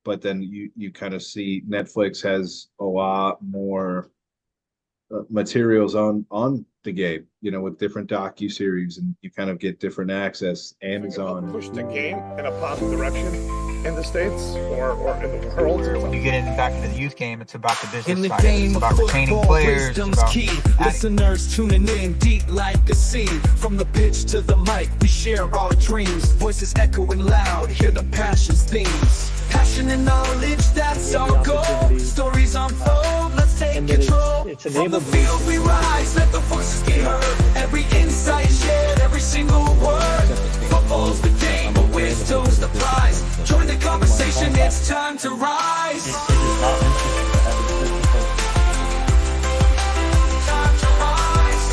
but then you kind of see Netflix has a lot more materials on the game, with different docu-series, and you kind of get different access. Amazon push the game in a positive direction in the States or in the world. When you get back into the youth game, it's about the business side. It's about retaining players. It's about key. Listeners tuning in deep like a sea. From the pitch to the mic, we share our dreams. Voices echoing loud, hear the passion's themes. Passion and knowledge, that's our goal. Stories unfold, let's take control. From the field we rise, let the voices be heard. Every insight shared, every single word. Football's the game, but wisdom's the prize. Join the conversation, it's time to rise. Time to rise.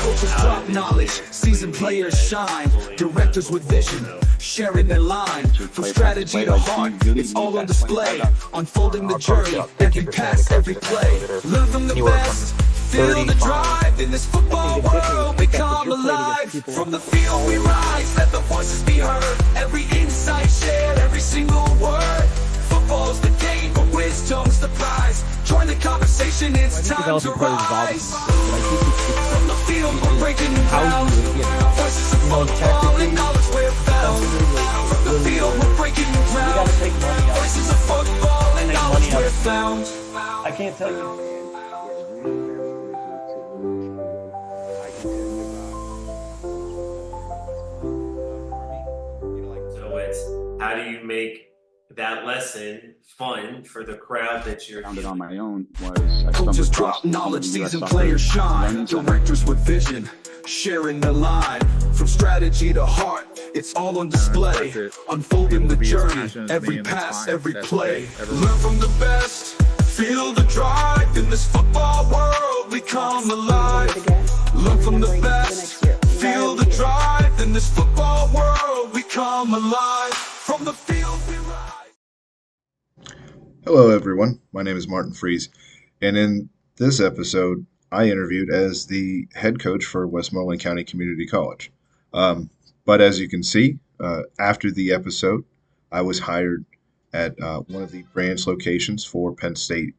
Coaches drop knowledge, seasoned players shine. Directors with vision, sharing their line. From strategy to heart, it's all on display. Unfolding the journey, every pass, every play. Learn from the best, feel the drive. In this football world, become alive. From the field we rise, let the voices be heard. Every insight shared, every single word. Football's the game, but wisdom's the prize. Join the conversation, it's time to rise. From the field, we're breaking ground. Voices of football and knowledge we're found. From the field, we're breaking ground. Voices of football and knowledge we're found. I can't tell you. So it's how do you make that lesson fun for the crowd that you're found it on my own. Was coaches drop knowledge, seasoned players shine. Directors with vision, sharing the line. From strategy to heart, it's all on display. Unfolding the journey, every pass, every play. Learn from the best, feel the drive. In this football world, we come alive. Learn from the best, feel the drive. In this football world, we come alive. From the field we rise. Hello, everyone. My name is Martin Freese, and in this episode, I interviewed as the head coach for Westmoreland County Community College. But as you can see, after the episode, I was hired at one of the branch locations for Penn State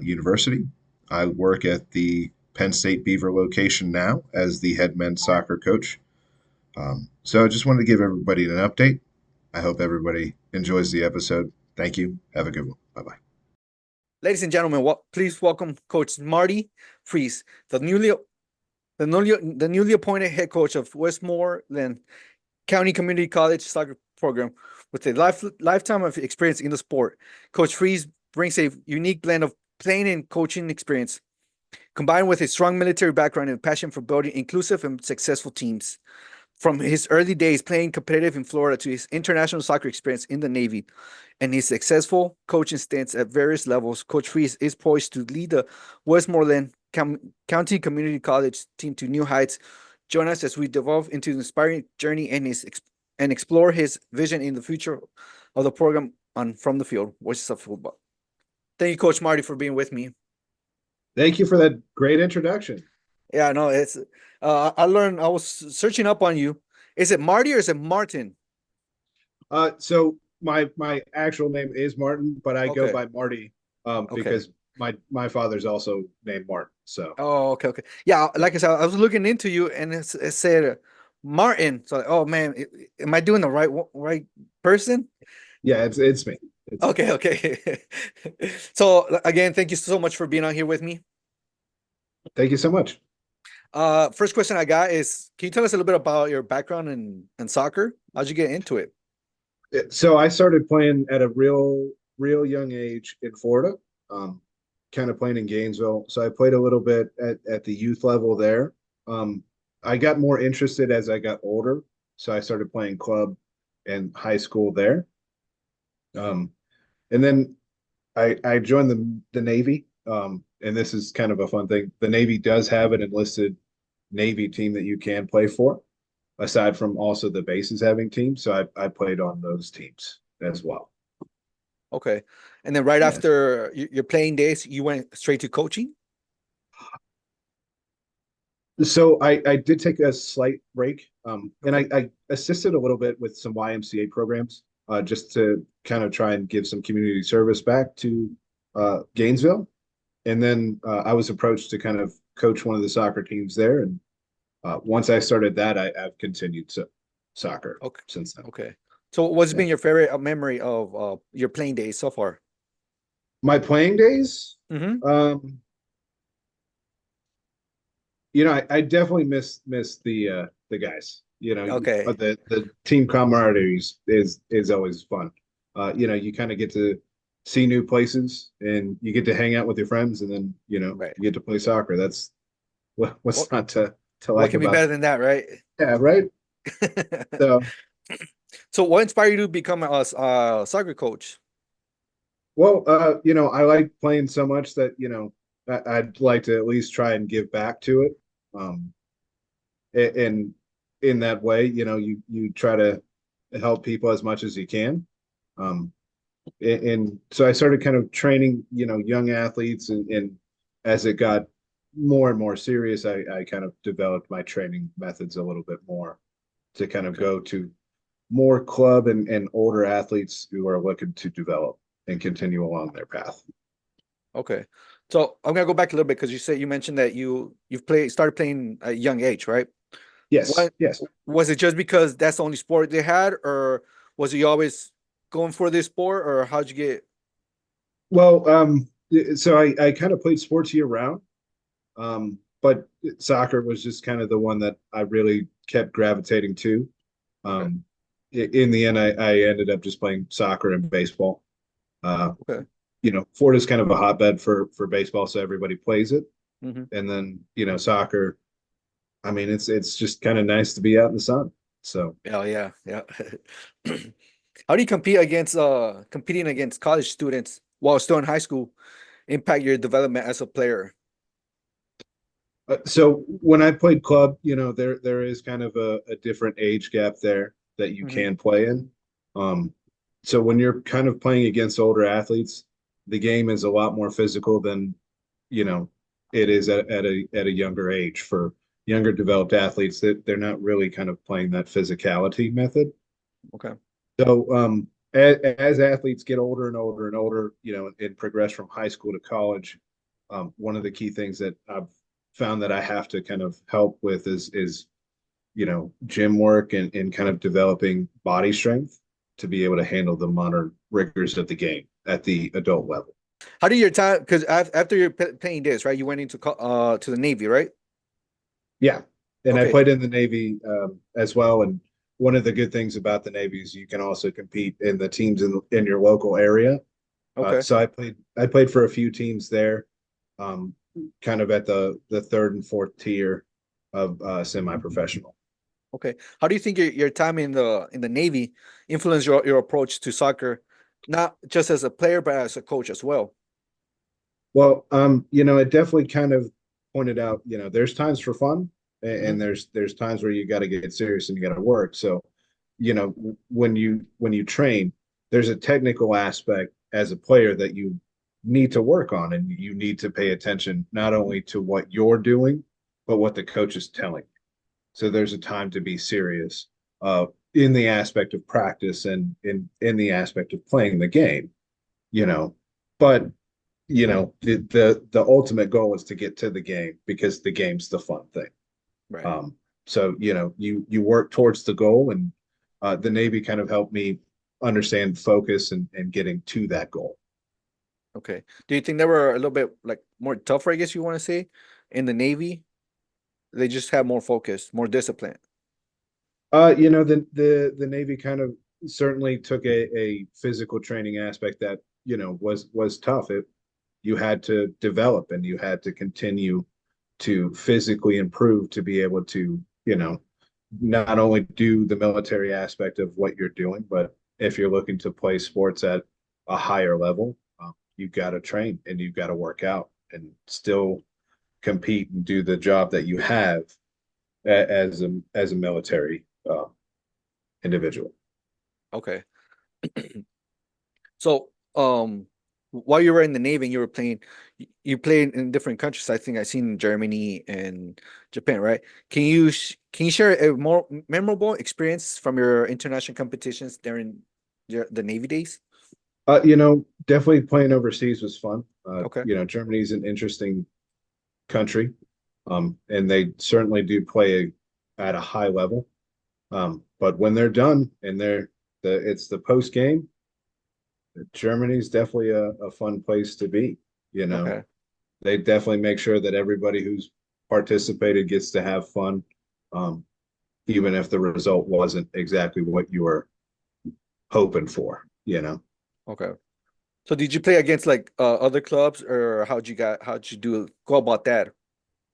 University. I work at the Penn State Beaver location now as the head men's soccer coach. So I just wanted to give everybody an update. I hope everybody enjoys the episode. Thank you. Have a good one. Bye-bye. Ladies and gentlemen, please welcome Coach Marty Freese, the newly appointed head coach of Westmoreland County Community College soccer program with a lifetime of experience in the sport. Coach Freese brings a unique blend of playing and coaching experience, combined with a strong military background and passion for building inclusive and successful teams. From his early days playing competitive in Florida to his international soccer experience in the Navy and his successful coaching stints at various levels, Coach Freese is poised to lead the Westmoreland County Community College team to new heights. Join us as we delve into the inspiring journey and explore his vision in the future of the program on From the Field, Voices of Football. Thank you, Coach Marty, for being with me. Thank you for that great introduction. Yeah, no, it's I was searching up on you. Is it Marty or is it Martin? So my actual name is Martin, but I go by Marty because my father's also named Martin. So okay. Yeah, like I said, I was looking into you and it said Martin. So oh man, am I doing the right person? Yeah, it's me. Okay. So again, thank you so much for being on here with me. Thank you so much. First question I got is, can you tell us a little bit about your background in soccer? How'd you get into it? So I started playing at a real young age in Florida, kind of playing in Gainesville. So I played a little bit at the youth level there. I got more interested as I got older. So I started playing club and high school there. And then I joined the Navy. And this is kind of a fun thing. The Navy does have an enlisted Navy team that you can play for, aside from also the bases having teams. So I played on those teams as well. Okay. And then right after your playing days, you went straight to coaching? So I did take a slight break, and I assisted a little bit with some YMCA programs, just to kind of try and give some community service back to Gainesville. And then I was approached to kind of coach one of the soccer teams there. And once I started that, I've continued soccer Okay. since then. Okay. So what's Yeah. been your favorite memory of your playing days so far? My playing days, Mm-hmm. I definitely miss the guys. Okay. The team camaraderie is always fun. You kind of get to see new places and you get to hang out with your friends, and then Right. you get to play soccer. That's what's What not to what like can be about better it. than that, right? Yeah, right. So, So what inspired you to become a soccer coach? well, I like playing so much that I'd like to at least try and give back to it. Um, and in that way, you try to help people as much as you can. Um, and so I started kind of training, young athletes, and as it got more and more serious, I kind of developed my training methods a little bit more to kind of Okay. go to more club and older athletes who are looking to develop and continue along their path. Okay. So I'm gonna go back a little bit because you mentioned that you've started playing at a young age, right? Yes, What yes. was it just because that's the only sport they had, or was you always going for this sport, or how'd you get? Well, so I kind of played sports year round, but soccer was just kind of the one that I really kept gravitating to. Okay. Um, in the end, I ended up just playing soccer and baseball. Uh, Okay. Florida's kind of a hotbed for baseball, so everybody plays it. Mm-hmm. And then, soccer, I mean, it's just kind of nice to be out in the sun. So, Oh yeah, yeah. How do you competing against college students while still in high school impact your development as a player? so when I played club, there is kind of a different age gap there that you Mm-hmm. can play in. Um, so when you're kind of playing against older athletes, the game is a lot more physical than, you know, it is at a younger age. For younger developed athletes, that they're not really kind of playing that physicality method. Okay. So as athletes get older and older and older, and progress from high school to college, one of the key things that I've found that I have to kind of help with is gym work and kind of developing body strength to be able to handle the modern rigors of the game at the adult level. How do your time? Because after you're playing this, right? You went into to the Navy, right? Yeah. And I Okay. played in the Navy as well. And one of the good things about the Navy is you can also compete in the teams in your local area. Okay. So I played for a few teams there, um, kind of at the third and fourth tier of semi-professional. Okay. How do you think your time in the Navy influenced your approach to soccer, not just as a player but as a coach as well? Well, it definitely kind of pointed out, there's times for fun, and Mhm. there's times where you got to get serious and you got to work. So, when you train, there's a technical aspect as a player that you need to work on, and you need to pay attention not only to what you're doing, but what the coach is telling you. So there's a time to be serious, in the aspect of practice and in the aspect of playing the game, you know. But the ultimate goal is to get to the game because the game's the fun thing. Right. So you work towards the goal, and the Navy kind of helped me understand focus and getting to that goal. Okay. Do you think they were a little bit like more tougher, I guess you want to say, in the Navy? They just have more focus, more discipline. The Navy kind of certainly took a physical training aspect that was tough. You had to develop and you had to continue to physically improve to be able to not only do the military aspect of what you're doing, but if you're looking to play sports at a higher level, you've got to train and you've got to work out and still compete and do the job that you have as a military individual. Okay. So, while you were in the Navy and you were playing, you played in different countries. I think I seen Germany and Japan, right? Can you share a more memorable experience from your international competitions during the Navy days? Definitely playing overseas was fun. Okay. Germany's an interesting country, and they certainly do play at a high level. But when they're done and it's the post game, Germany's definitely a fun place to be. Okay. They definitely make sure that everybody who's participated gets to have fun, um, even if the result wasn't exactly what you were hoping for. Okay. So did you play against like other clubs, or how'd you go about that?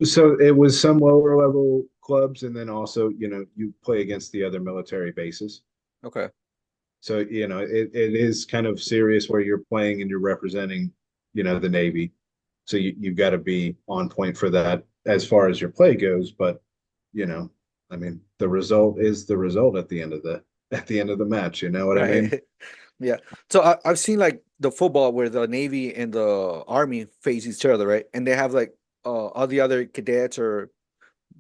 So it was some lower level clubs, and then also, you play against the other military bases. Okay. So, it is kind of serious where you're playing and you're representing, the Navy. So you've got to be on point for that as far as your play goes. But, I mean, the result is the result at the end of the match. You know what I mean? Right. Yeah. So I've seen like the football where the Navy and the Army face each other, right? And they have like all the other cadets or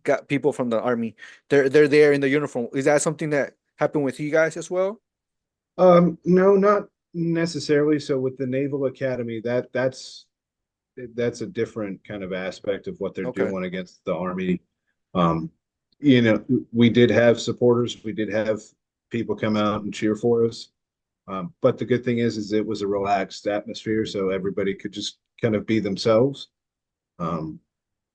got people from the Army. They're there in the uniform. Is that something that happened with you guys as well? No, not necessarily. So with the Naval Academy, that's a different kind of aspect of what they're Okay. doing against the Army. Um, we did have supporters, we did have people come out and cheer for us. But the good thing is it was a relaxed atmosphere, so everybody could just kind of be themselves. So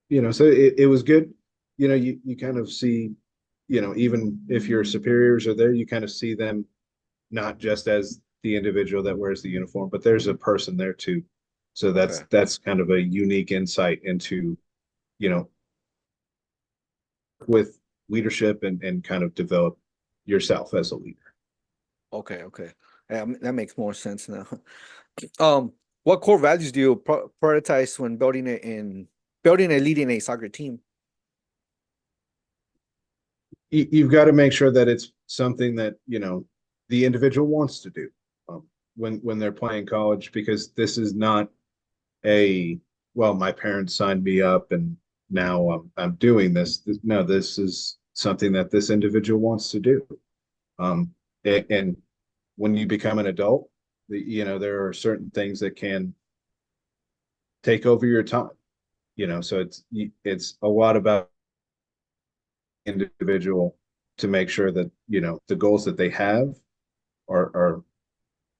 it was good. You kind of see, even if your superiors are there, you kind of see them not just as the individual that wears the uniform, but there's a person there too. So that's Okay. that's kind of a unique insight into, you know, with leadership and kind of develop yourself as a leader. Okay. Okay. Yeah, that makes more sense now. What core values do you prioritize when building and leading a soccer team? You've got to make sure that it's something that, the individual wants to do, when they're playing college, because this is not well, my parents signed me up and now I'm doing this. No, this is something that this individual wants to do. And when you become an adult, there are certain things that can take over your time. So it's a lot about individual to make sure that, the goals that they have are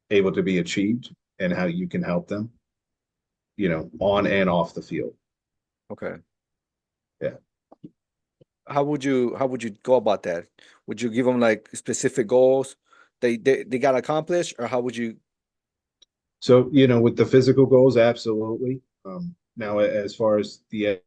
able to be achieved, and how you can help them, on and off the field. Okay. Yeah. How would you go about that? Would you give them like specific goals they got to accomplish, or how would you? So, with the physical goals, absolutely. Now, as far as you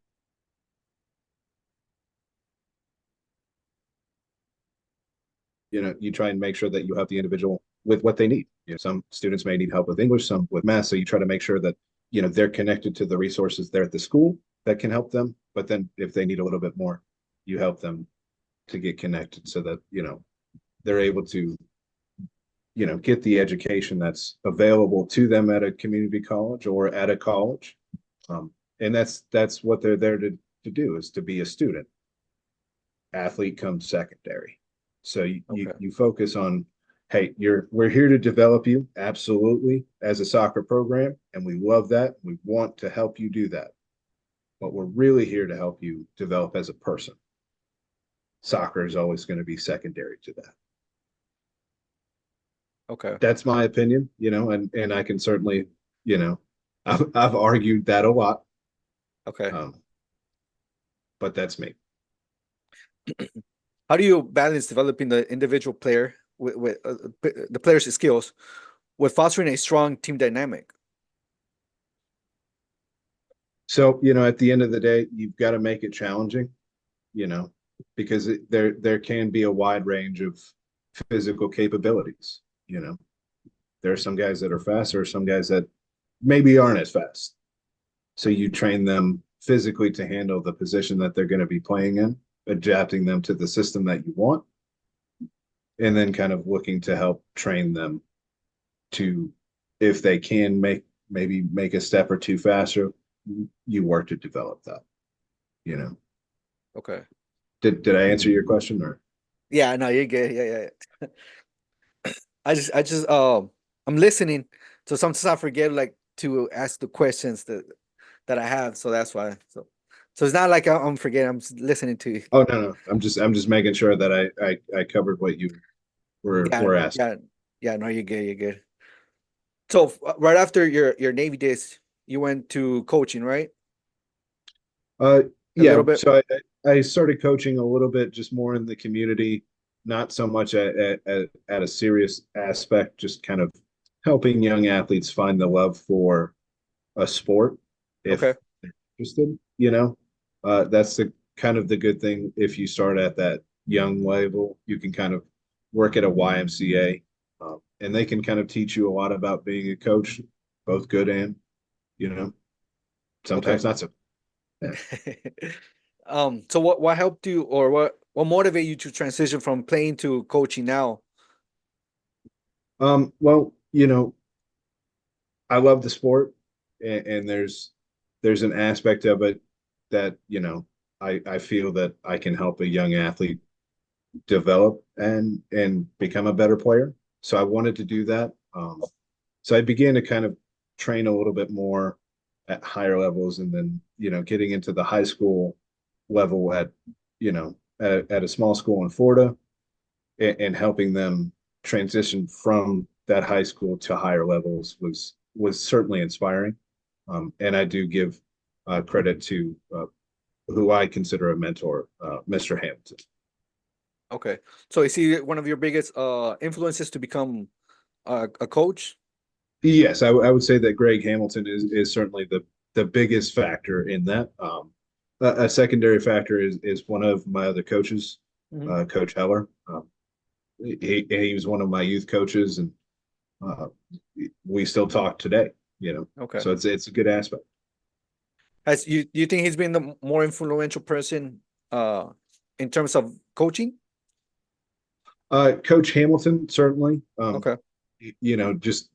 try and make sure that you have the individual with what they need. Some students may need help with English, some with math. So you try to make sure that, they're connected to the resources there at the school that can help them. But then if they need a little bit more, you help them to get connected so that, they're able to, get the education that's available to them at a community college or at a college. And that's what they're there to do, is to be a student. Athlete comes secondary. So you focus on, hey, we're here to develop you, absolutely, as a soccer program, and we love that. We want to help you do that. But we're really here to help you develop as a person. Soccer is always going to be secondary to that. Okay. That's my opinion, and I can certainly, I've argued that a lot. Okay. But that's me. How do you balance developing the individual player with the player's skills with fostering a strong team dynamic? So, at the end of the day, you've got to make it challenging, because there can be a wide range of physical capabilities. There are some guys that are fast, or some guys that maybe aren't as fast. So you train them physically to handle the position that they're going to be playing in, adapting them to the system that you want, and then kind of looking to help train them to, if they can make maybe make a step or two faster, you work to develop that, you know. Okay. Did I answer your question or? Yeah, no, you're good. Yeah, yeah. I'm listening, so sometimes I forget like to ask the questions that I have, so that's why. So it's not like I'm forgetting. I'm just listening to you. Oh, no, no. I'm just making sure that I covered what you Yeah, were asking. yeah, yeah. No, you're good. You're good. So right after your Navy days, you went to coaching, right? Uh, A yeah. little bit. So I started coaching a little bit, just more in the community, not so much at a serious aspect, just kind of helping young athletes find the love for a sport if Okay. they're interested, you know. That's the kind of the good thing. If you start at that young level, you can kind of work at a YMCA, and they can kind of teach you a lot about being a coach, both good and, you know, Okay. sometimes not so. Yeah. So what helped you, or what motivated you to transition from playing to coaching now? Well, you know, I love the sport, and there's an aspect of it that, you know, I feel that I can help a young athlete develop and become a better player. So I wanted to do that. So I began to kind of train a little bit more at higher levels, and then, you know, getting into the high school level at, you know, at a small school in Florida, and helping them transition from that high school to higher levels was certainly inspiring. And I do give credit to who I consider a mentor, Mr. Hamilton. Okay. So is he one of your biggest influences to become a coach? Yes, I would say that Greg Hamilton is certainly the biggest factor in that. A secondary factor is one of my other coaches, Mhm. Coach Heller. He was one of my youth coaches, and uh, we still talk today. You know, Okay. so it's a good aspect. Has you do you think he's been the more influential person uh in terms of coaching? Coach Hamilton certainly. Okay. You know, just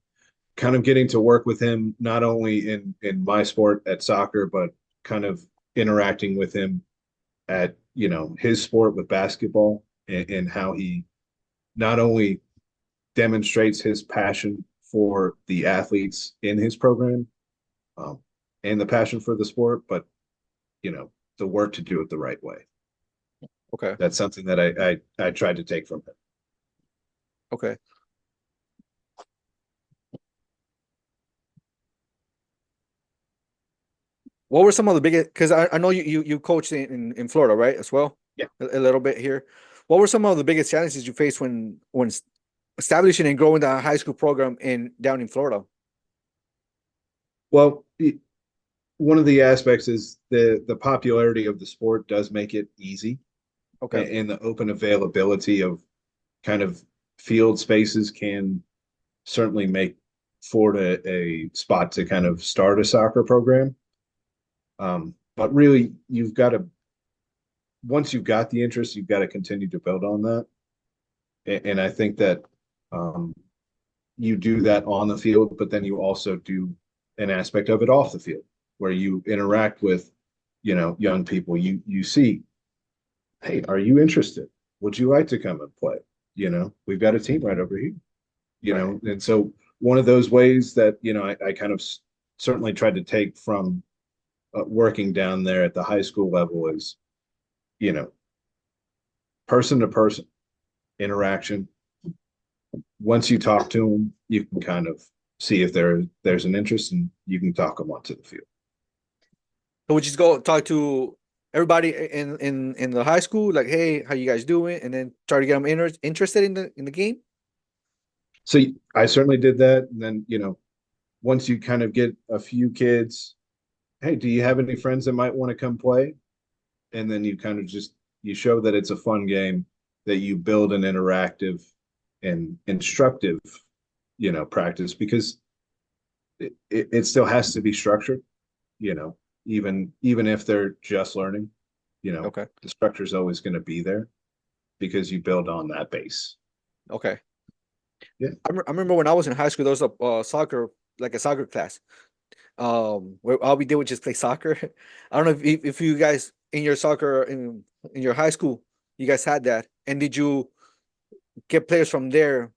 kind of getting to work with him not only in my sport at soccer, but kind of interacting with him at, you know, his sport with basketball, and how he not only demonstrates his passion for the athletes in his program, um, and the passion for the sport, but, you know, the work to do it the right way. Okay. That's something that I tried to take from him. Okay. What were some of the biggest, because I know you coached in Florida, right, as well? Yeah. A little bit here. What were some of the biggest challenges you faced when establishing and growing the high school program in down in Florida? Well, one of the aspects is the popularity of the sport does make it easy, Okay. and the open availability of kind of field spaces can certainly make Florida a spot to kind of start a soccer program. But really, you've got to, once you've got the interest, you've got to continue to build on that. And I think that um, you do that on the field, but then you also do an aspect of it off the field where you interact with, you know, young people. You see, hey, are you interested? Would you like to come and play? You know, we've got a team right over here. You Right. know, and so one of those ways that, you know, I kind of certainly tried to take from working down there at the high school level is, you know, person to person interaction. Once you talk to them, you can kind of see if there's an interest, and you can talk them onto the field. So we just go talk to everybody in the high school, like, hey, how you guys doing? And then try to get them interested in the game. So I certainly did that. And then, you know, once you kind of get a few kids, hey, do you have any friends that might want to come play? And then you kind of just you show that it's a fun game, that you build an interactive and instructive, you know, practice, because it still has to be structured, you know, even if they're just learning, you know, Okay. the structure is always going to be there because you build on that base. Okay. Yeah. I remember when I was in high school, there was a soccer like a soccer class. Where all we did was just play soccer. I don't know if you guys in your soccer in your high school, you guys had that, and did you get players from there?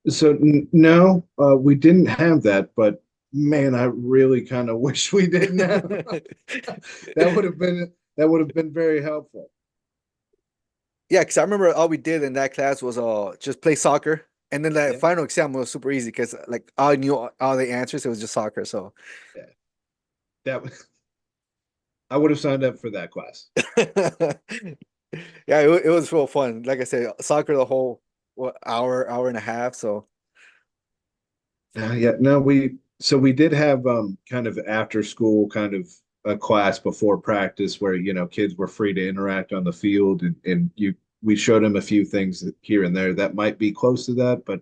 So no, we didn't have that, but man, I really kind of wish we didn't have. That would have been very helpful. Yeah, because I remember all we did in that class was just play soccer, and then the Yeah. final exam was super easy because like I knew all the answers. It was just soccer, so Yeah, that was, I would have signed up for that class. yeah, it was real fun. Like I said, soccer the whole hour and a half. So Yeah, no, we did have kind of after school kind of a class before practice where kids were free to interact on the field and we showed them a few things here and there that might be close to that, but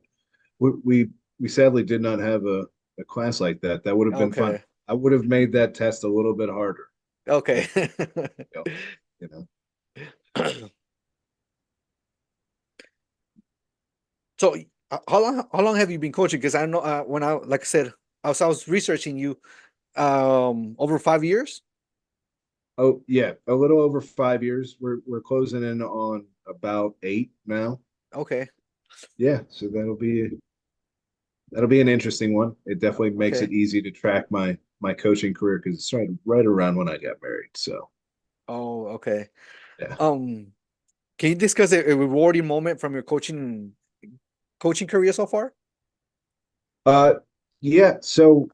we sadly did not have a class like that. That would have been fun. okay, I would have made that test a little bit harder. okay. You know, you know. So how long have you been coaching? Because I know when I like I said I was researching you over 5 years. Oh yeah, a little over 5 years. We're closing in on about 8 now. Okay, Yeah, so that'll be an interesting one. It definitely makes okay. it easy to track my coaching career because it started right around when I got married. So Oh, okay. yeah. Um, can you discuss a rewarding moment from your coaching career so far? Uh yeah, so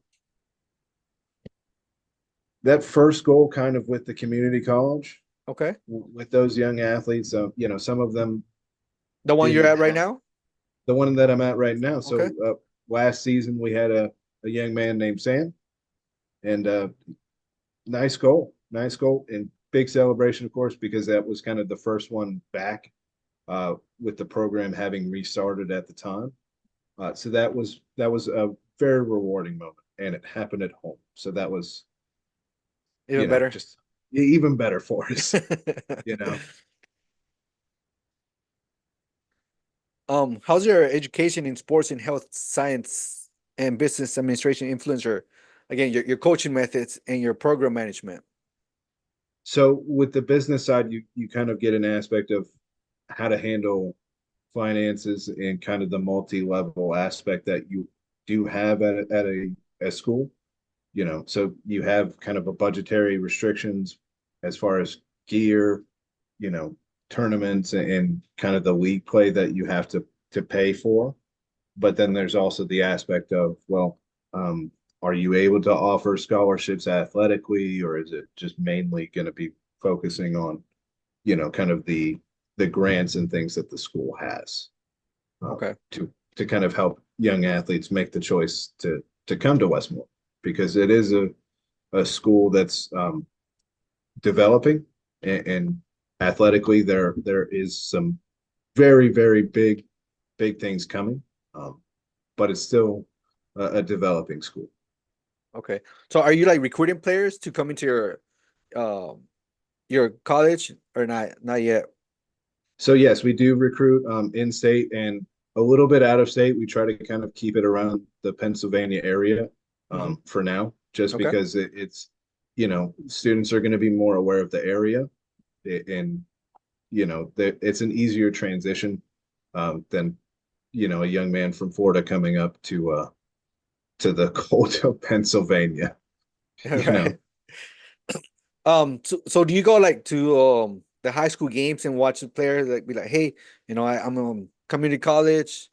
that first goal kind of with the community college Okay. with those young athletes, some of them The one you're didn't at right have now? the one that I'm at right now. Okay. So last season we had a young man named Sam and nice goal and big celebration, of course, because that was kind of the first one back with the program having restarted at the time. So that was a very rewarding moment, and it happened at home. So that was Even better. just even better for us. You know. How's your education in sports and health science and business administration influence your, again, your coaching methods and your program management? So with the business side, you kind of get an aspect of how to handle finances and kind of the multi-level aspect that you do have at a school. So you have kind of a budgetary restrictions as far as gear, you know, tournaments and kind of the league play that you have to pay for. But then there's also the aspect of, well, are you able to offer scholarships athletically, or is it just mainly going to be focusing on, kind of the grants and things that the school has Okay. to kind of help young athletes make the choice to come to Westmoreland because it is a school that's developing and athletically there is some very very big things coming, but it's still a developing school. Okay. So are you like recruiting players to come into your college or not? Not yet. So yes, we do recruit in state and a little bit out of state. We try to kind of keep it around the Pennsylvania area Mhm. for now, just Okay. because it's students are going to be more aware of the area and it's an easier transition than a young man from Florida coming up to the cold of Pennsylvania. All You know, right. So do you go like to the high school games and watch the players like be like, hey, I'm a community college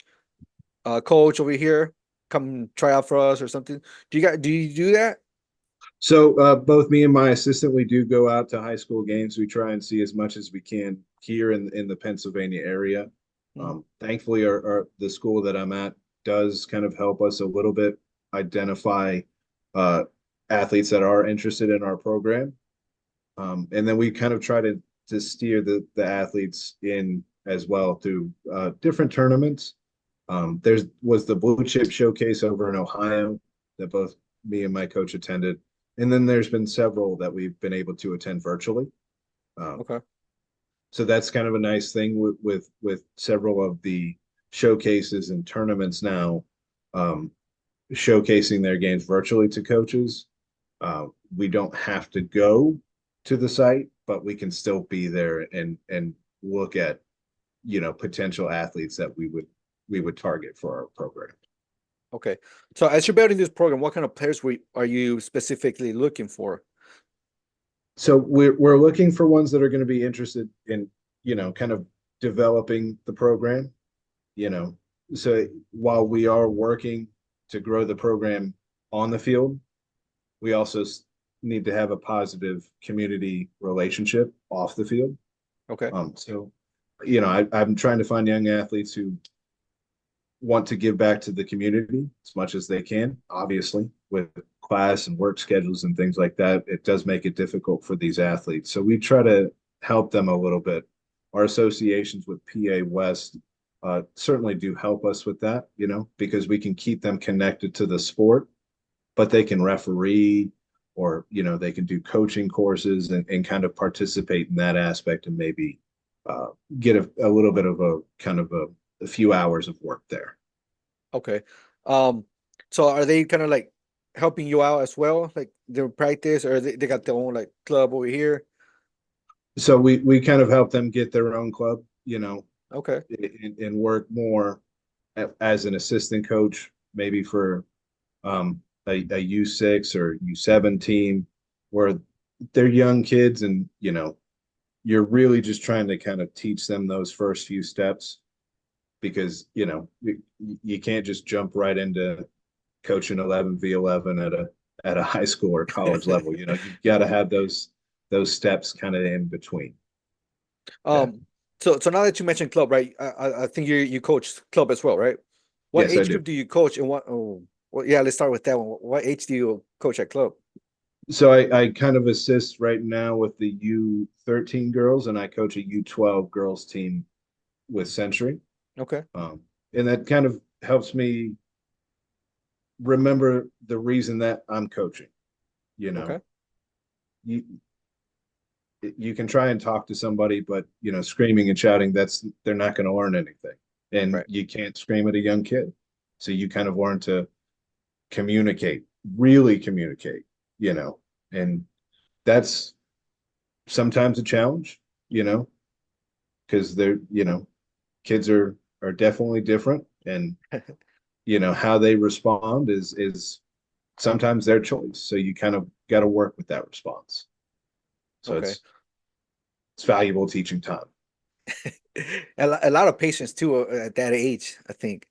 coach over here, come try out for us or something? Do you do that? so both me and my assistant, we do go out to high school games. We try and see as much as we can here in the Pennsylvania area. Mm. Thankfully, the school that I'm at does kind of help us a little bit identify uh, athletes that are interested in our program. And then we kind of try to steer the athletes in as well through different tournaments. Was the Blue Chip Showcase over in Ohio that both me and my coach attended, and then there's been several that we've been able to attend virtually. Um, Okay. so that's kind of a nice thing with several of the showcases and tournaments now. Um, showcasing their games virtually to coaches. We don't have to go to the site, but we can still be there and look at, potential athletes that we would target for our program. Okay. So as you're building this program, what kind of players are you specifically looking for? So we're looking for ones that are going to be interested in, kind of developing the program, So while we are working to grow the program on the field, we also need to have a positive community relationship off the field. Okay. So, I'm trying to find young athletes who want to give back to the community as much as they can. Obviously, with class and work schedules and things like that, it does make it difficult for these athletes. So we try to help them a little bit. Our associations with PA West certainly do help us with that, because we can keep them connected to the sport, but they can referee or, they can do coaching courses and kind of participate in that aspect and maybe get a little bit of a kind of a few hours of work there. Okay. So are they kind of like helping you out as well? Like their practice, or they got their own like club over here? So we kind of help them get their own club, Okay. and work more as an assistant coach, maybe for a U6 or U7 team where they're young kids and, you're really just trying to kind of teach them those first few steps because, you can't just jump right into coaching 11v11 at a high school or college level. You've got to have those steps kind of in between. So now that you mentioned club, right? I think you coach club as well, right? What Yes, I age do. group do you coach, and what? Oh, well, yeah. Let's start with that one. What age do you coach at club? So I kind of assist right now with the U13 girls, and I coach a U12 girls team with Century. Okay. And that kind of helps me remember the reason that I'm coaching. Okay. You can try and talk to somebody, but screaming and shouting, they're not going to learn anything. And Right. you can't scream at a young kid. So you kind of learn to communicate, really communicate, and that's sometimes a challenge, because they're, kids are definitely different, and how they respond is sometimes their choice. So you kind of got to work with that response. So Okay. it's valuable teaching time. A lot of patience too at that age, I think.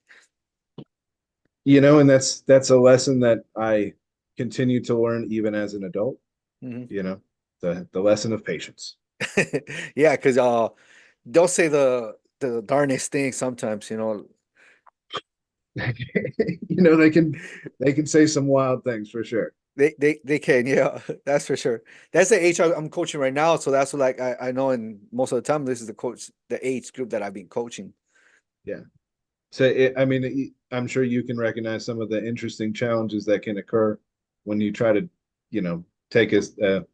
And that's a lesson that I continue to learn even as an adult. Mhm. The lesson of patience. Yeah, because they'll say the darnest thing sometimes, They can say some wild things for sure. They can, yeah, that's for sure. That's the age I'm coaching right now, so that's what, like I know, and most of the time this is the age group that I've been coaching. Yeah. So I'm sure you can recognize some of the interesting challenges that can occur when you try to, take a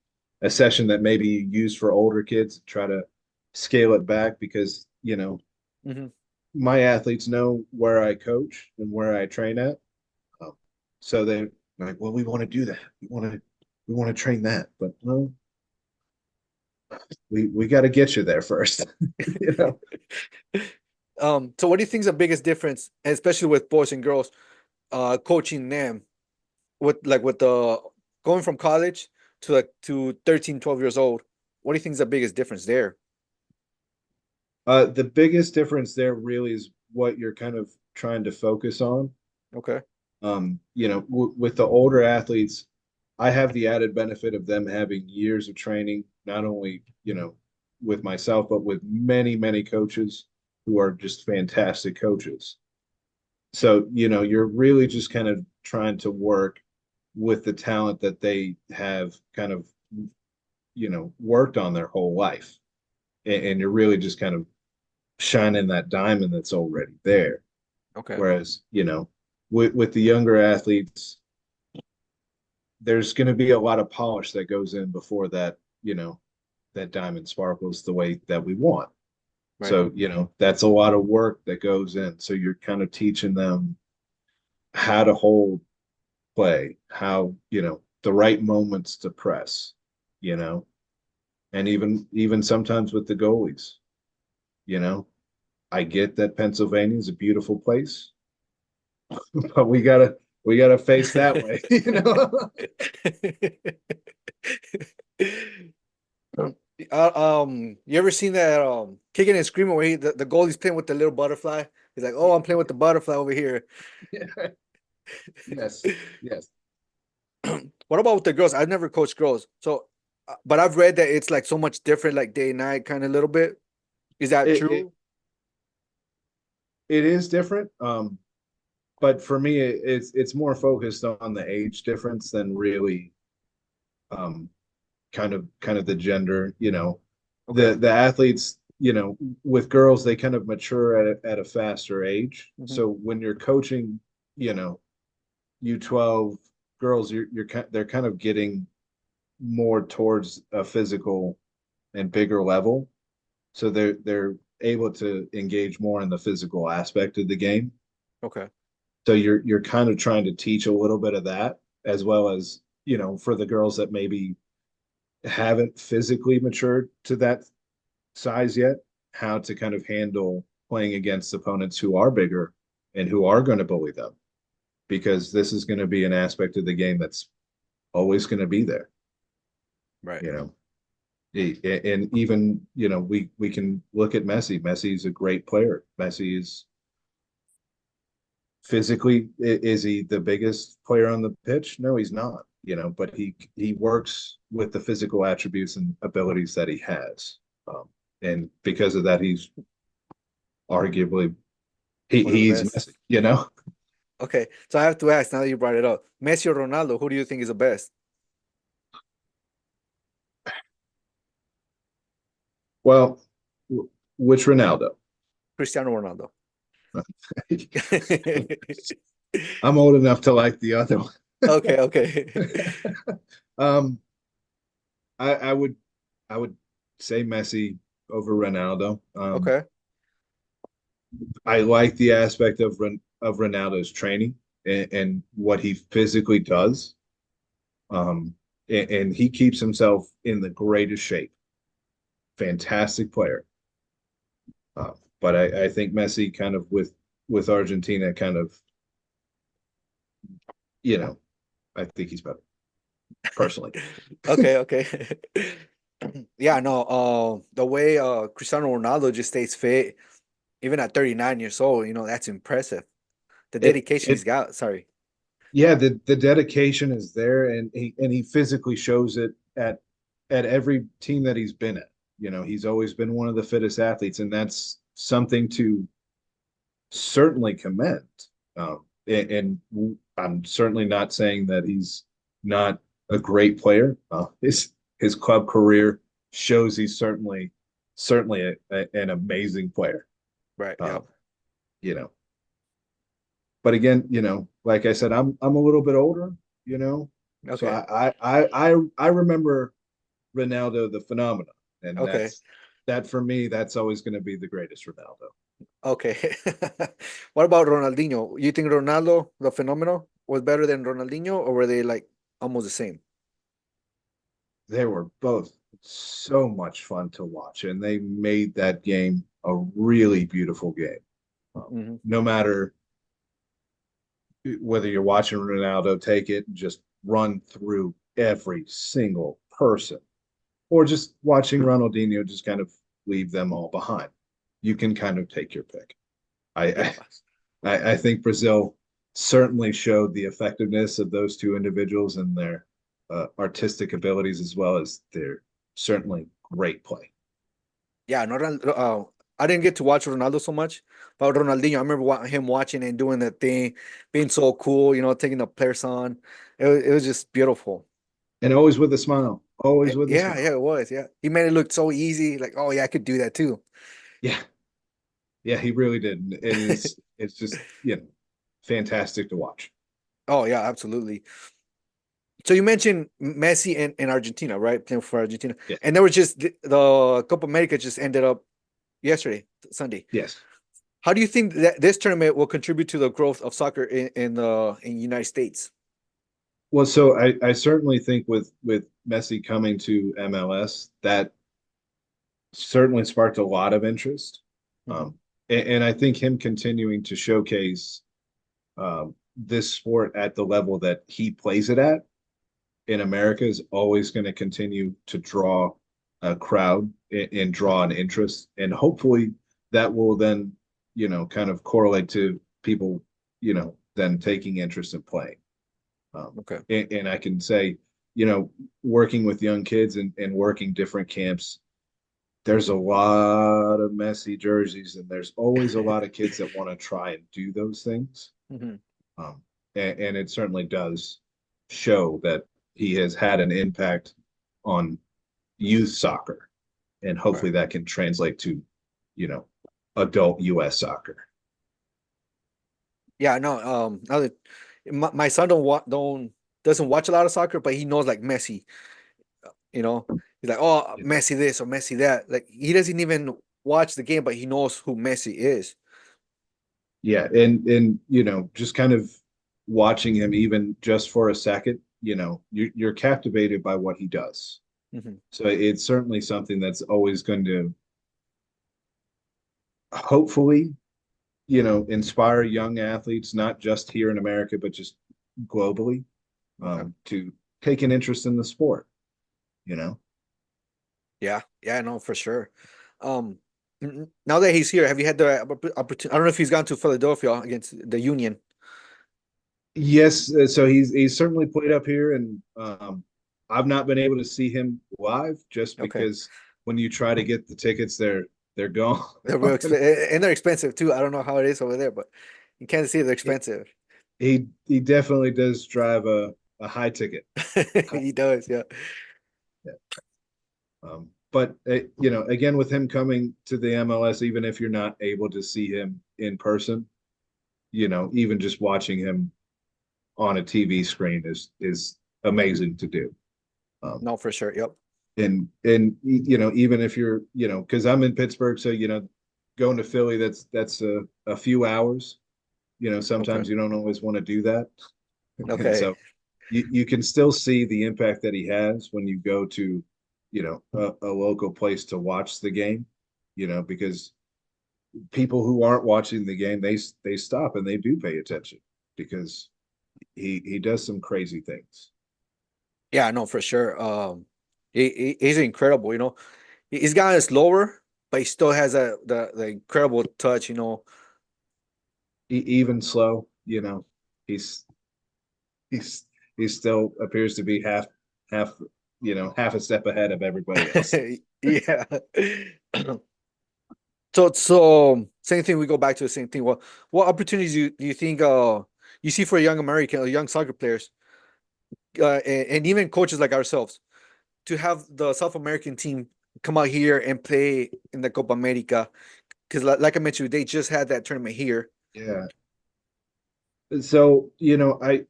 session that maybe you use for older kids, try to scale it back because, Mhm. my athletes know where I coach and where I train at. So they're like, well, we want to do that. We want to train that, but well, we got to get you there first. So what do you think is the biggest difference, especially with boys and girls, coaching them with the going from college to 13, 12 years old? What do you think is the biggest difference there? The biggest difference there really is what you're kind of trying to focus on. Okay. With the older athletes, I have the added benefit of them having years of training, not only, with myself, but with many, many coaches who are just fantastic coaches. So, you're really just kind of trying to work with the talent that they have kind of, worked on their whole life. And you're really just kind of shining that diamond that's already there. Okay. Whereas, with the younger athletes, there's going to be a lot of polish that goes in before that, that diamond sparkles the way that we want. Right. So, that's a lot of work that goes in. So you're kind of teaching them how to hold play, how, the right moments to press, and even sometimes with the goalies, I get that Pennsylvania is a beautiful place, but we gotta face that way, You ever seen that Kicking and Screaming where the goalie's playing with the little butterfly? He's like, "Oh, I'm playing with the butterfly over here." Yes, yes. What about with the girls? I've never coached girls, so but I've read that it's like so much different, like day and night, kind of a little bit. Is that It, it true? it is different. But for me, it's more focused on the age difference than really, um, kind of the gender. Okay. The athletes, with girls, they kind of mature at a faster age. Mhm. So when you're coaching, U12 girls, they're kind of getting more towards a physical and bigger level. So they're able to engage more in the physical aspect of the game. Okay. So you're kind of trying to teach a little bit of that, as well as, for the girls that maybe haven't physically matured to that size yet, how to kind of handle playing against opponents who are bigger and who are going to bully them, because this is going to be an aspect of the game that's always going to be there. Right. you know and even, we can look at Messi. Messi's a great player. Messi is physically, is he the biggest player on the pitch? No, he's not. But he works with the physical attributes and abilities that he has, and because of that, he's arguably One of the he's best. Messi. Okay. So I have to ask now that you brought it up, Messi or Ronaldo, who do you think is the best? Well, which Ronaldo? Cristiano Ronaldo. I'm old enough to like the other one. Okay. Okay. um, I would say Messi over Ronaldo. Okay. I like the aspect of Ronaldo's training and what he physically does. And he keeps himself in the greatest shape. Fantastic player. But I think Messi kind of with Argentina kind of, I think he's better personally. Okay. Okay. Yeah, no, the way Cristiano Ronaldo just stays fit, even at 39 years old, that's impressive. The It dedication he's it got. Sorry. Yeah, the dedication is there, and he physically shows it at every team that he's been at. He's always been one of the fittest athletes, and that's something to certainly commend. And I'm certainly not saying that he's not a great player. His club career shows he's certainly an amazing player. Right. Yeah. Um, you know, but again, like I said, I'm a little bit older, so Okay. I remember Ronaldo the phenomenon, and Okay. that for me, that's always going to be the greatest Ronaldo. Okay. What about Ronaldinho? You think Ronaldo, the phenomenal, was better than Ronaldinho, or were they like almost the same? They were both so much fun to watch, and they made that game a really beautiful game. Hmm. No matter whether you're watching Ronaldo take it and just run through every single person, or just watching Ronaldinho just kind of leave them all behind. You can kind of take your pick. Yeah. I I think Brazil certainly showed the effectiveness of those two individuals and their artistic abilities, as well as their certainly great play. Yeah, no, I didn't get to watch Ronaldo so much, but Ronaldinho, I remember him watching and doing that thing, being so cool, taking the players on. It was just beautiful. And always with a smile. Always with a Yeah, smile. yeah, it was. Yeah, he made it look so easy. Like, oh yeah, I could do that too. Yeah. Yeah, he really did. And it's just, fantastic to watch. Oh yeah, absolutely. So you mentioned Messi and Argentina, right? Playing for Argentina, Yeah. and there was just the Copa America just ended up yesterday, Sunday. Yes. How do you think that this tournament will contribute to the growth of soccer in the United States? Well, so I certainly think with Messi coming to MLS, that certainly sparked a lot of interest. Mhm. And I think him continuing to showcase this sport at the level that he plays it at in America is always going to continue to draw a crowd and draw an interest. And hopefully that will then, kind of correlate to people, then taking interest in playing. Okay. And I can say, working with young kids and working different camps, there's a lot of messy jerseys, and there's always a lot of kids that want to try and do those things. Mhm. And it certainly does show that he has had an impact on youth soccer, and hopefully Right. that can translate to, you know, adult U.S. soccer. Yeah, no, now that my son don't doesn't watch a lot of soccer, but he knows like Messi, you know. He's like, oh, Yeah, Messi this or Messi that. Like he doesn't even watch the game, but he knows who Messi is. yeah, and just kind of watching him even just for a second, you're captivated by what he does. Mhm. So it's certainly something that's always going to hopefully, inspire young athletes, not just here in America, but just globally, Okay. to take an interest in the sport, you know? Yeah, yeah, no, for sure. Um, now that he's here, have you had the opportunity? I don't know if he's gone to Philadelphia against the Union. Yes, so he's certainly played up here, and I've not been able to see him live just Okay, because when you try to get the tickets, they're gone. they're real and they're expensive too. I don't know how it is over there, but in Kansas City, they're expensive. He definitely does drive a high ticket. He does, yeah. Yeah. But again, with him coming to the MLS, even if you're not able to see him in person, even just watching him on a TV screen is amazing to do. Um, No, for sure. Yep. and even if you're, because I'm in Pittsburgh, so going to Philly, that's a few hours. Okay. Sometimes you don't always want to do that, and Okay. so you can still see the impact that he has when you go to, a local place to watch the game, because people who aren't watching the game, they stop and they do pay attention because he does some crazy things. Yeah, no, for sure. He's incredible. He's gotten slower, but he still has the incredible touch. Even slow, he's he's he still appears to be half half a step ahead of everybody else. Yeah. So same thing. We go back to the same thing. What opportunities do you think you see for young American or young soccer players, and even coaches like ourselves to have the South American team come out here and play in the Copa America? Because like I mentioned, they just had that tournament here. Yeah. So, I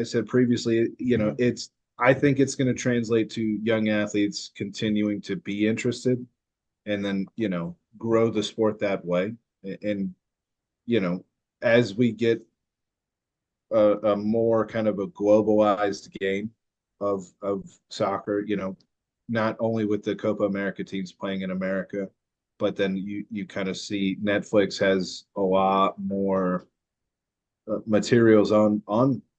said previously, Mhm. I think it's going to translate to young athletes continuing to be interested and then, grow the sport that way. And, you know, as we get a more kind of a globalized game of soccer, not only with the Copa America teams playing in America, but then you kind of see Netflix has a lot more materials on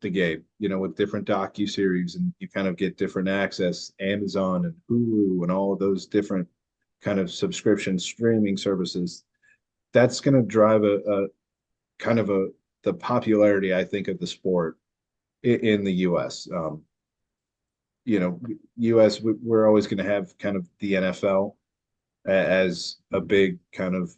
the game, with different docu series, and you kind of get different access, Amazon and Hulu and all of those different kind of subscription streaming services. That's going to drive a kind of the popularity, I think, of the sport in the U.S. U.S. We're always going to have kind of the NFL as a big kind of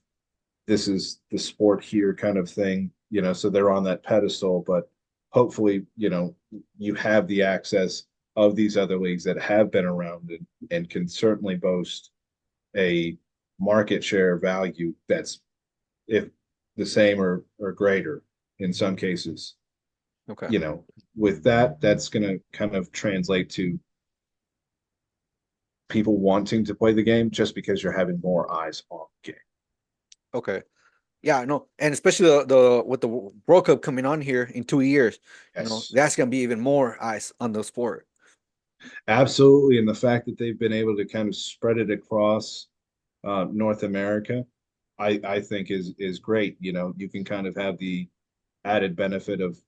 this is the sport here kind of thing, so they're on that pedestal, but hopefully, you have the access of these other leagues that have been around and can certainly boast a market share value that's if the same or greater in some cases. Okay. With that's going to kind of translate to people wanting to play the game just because you're having more eyes on the game. Okay. Yeah, no, and especially the with the World Cup coming on here in 2 years, Yes, that's gonna be even more eyes on the sport. absolutely. And the fact that they've been able to kind of spread it across North America, I think is great. You know, you can kind of have the added benefit of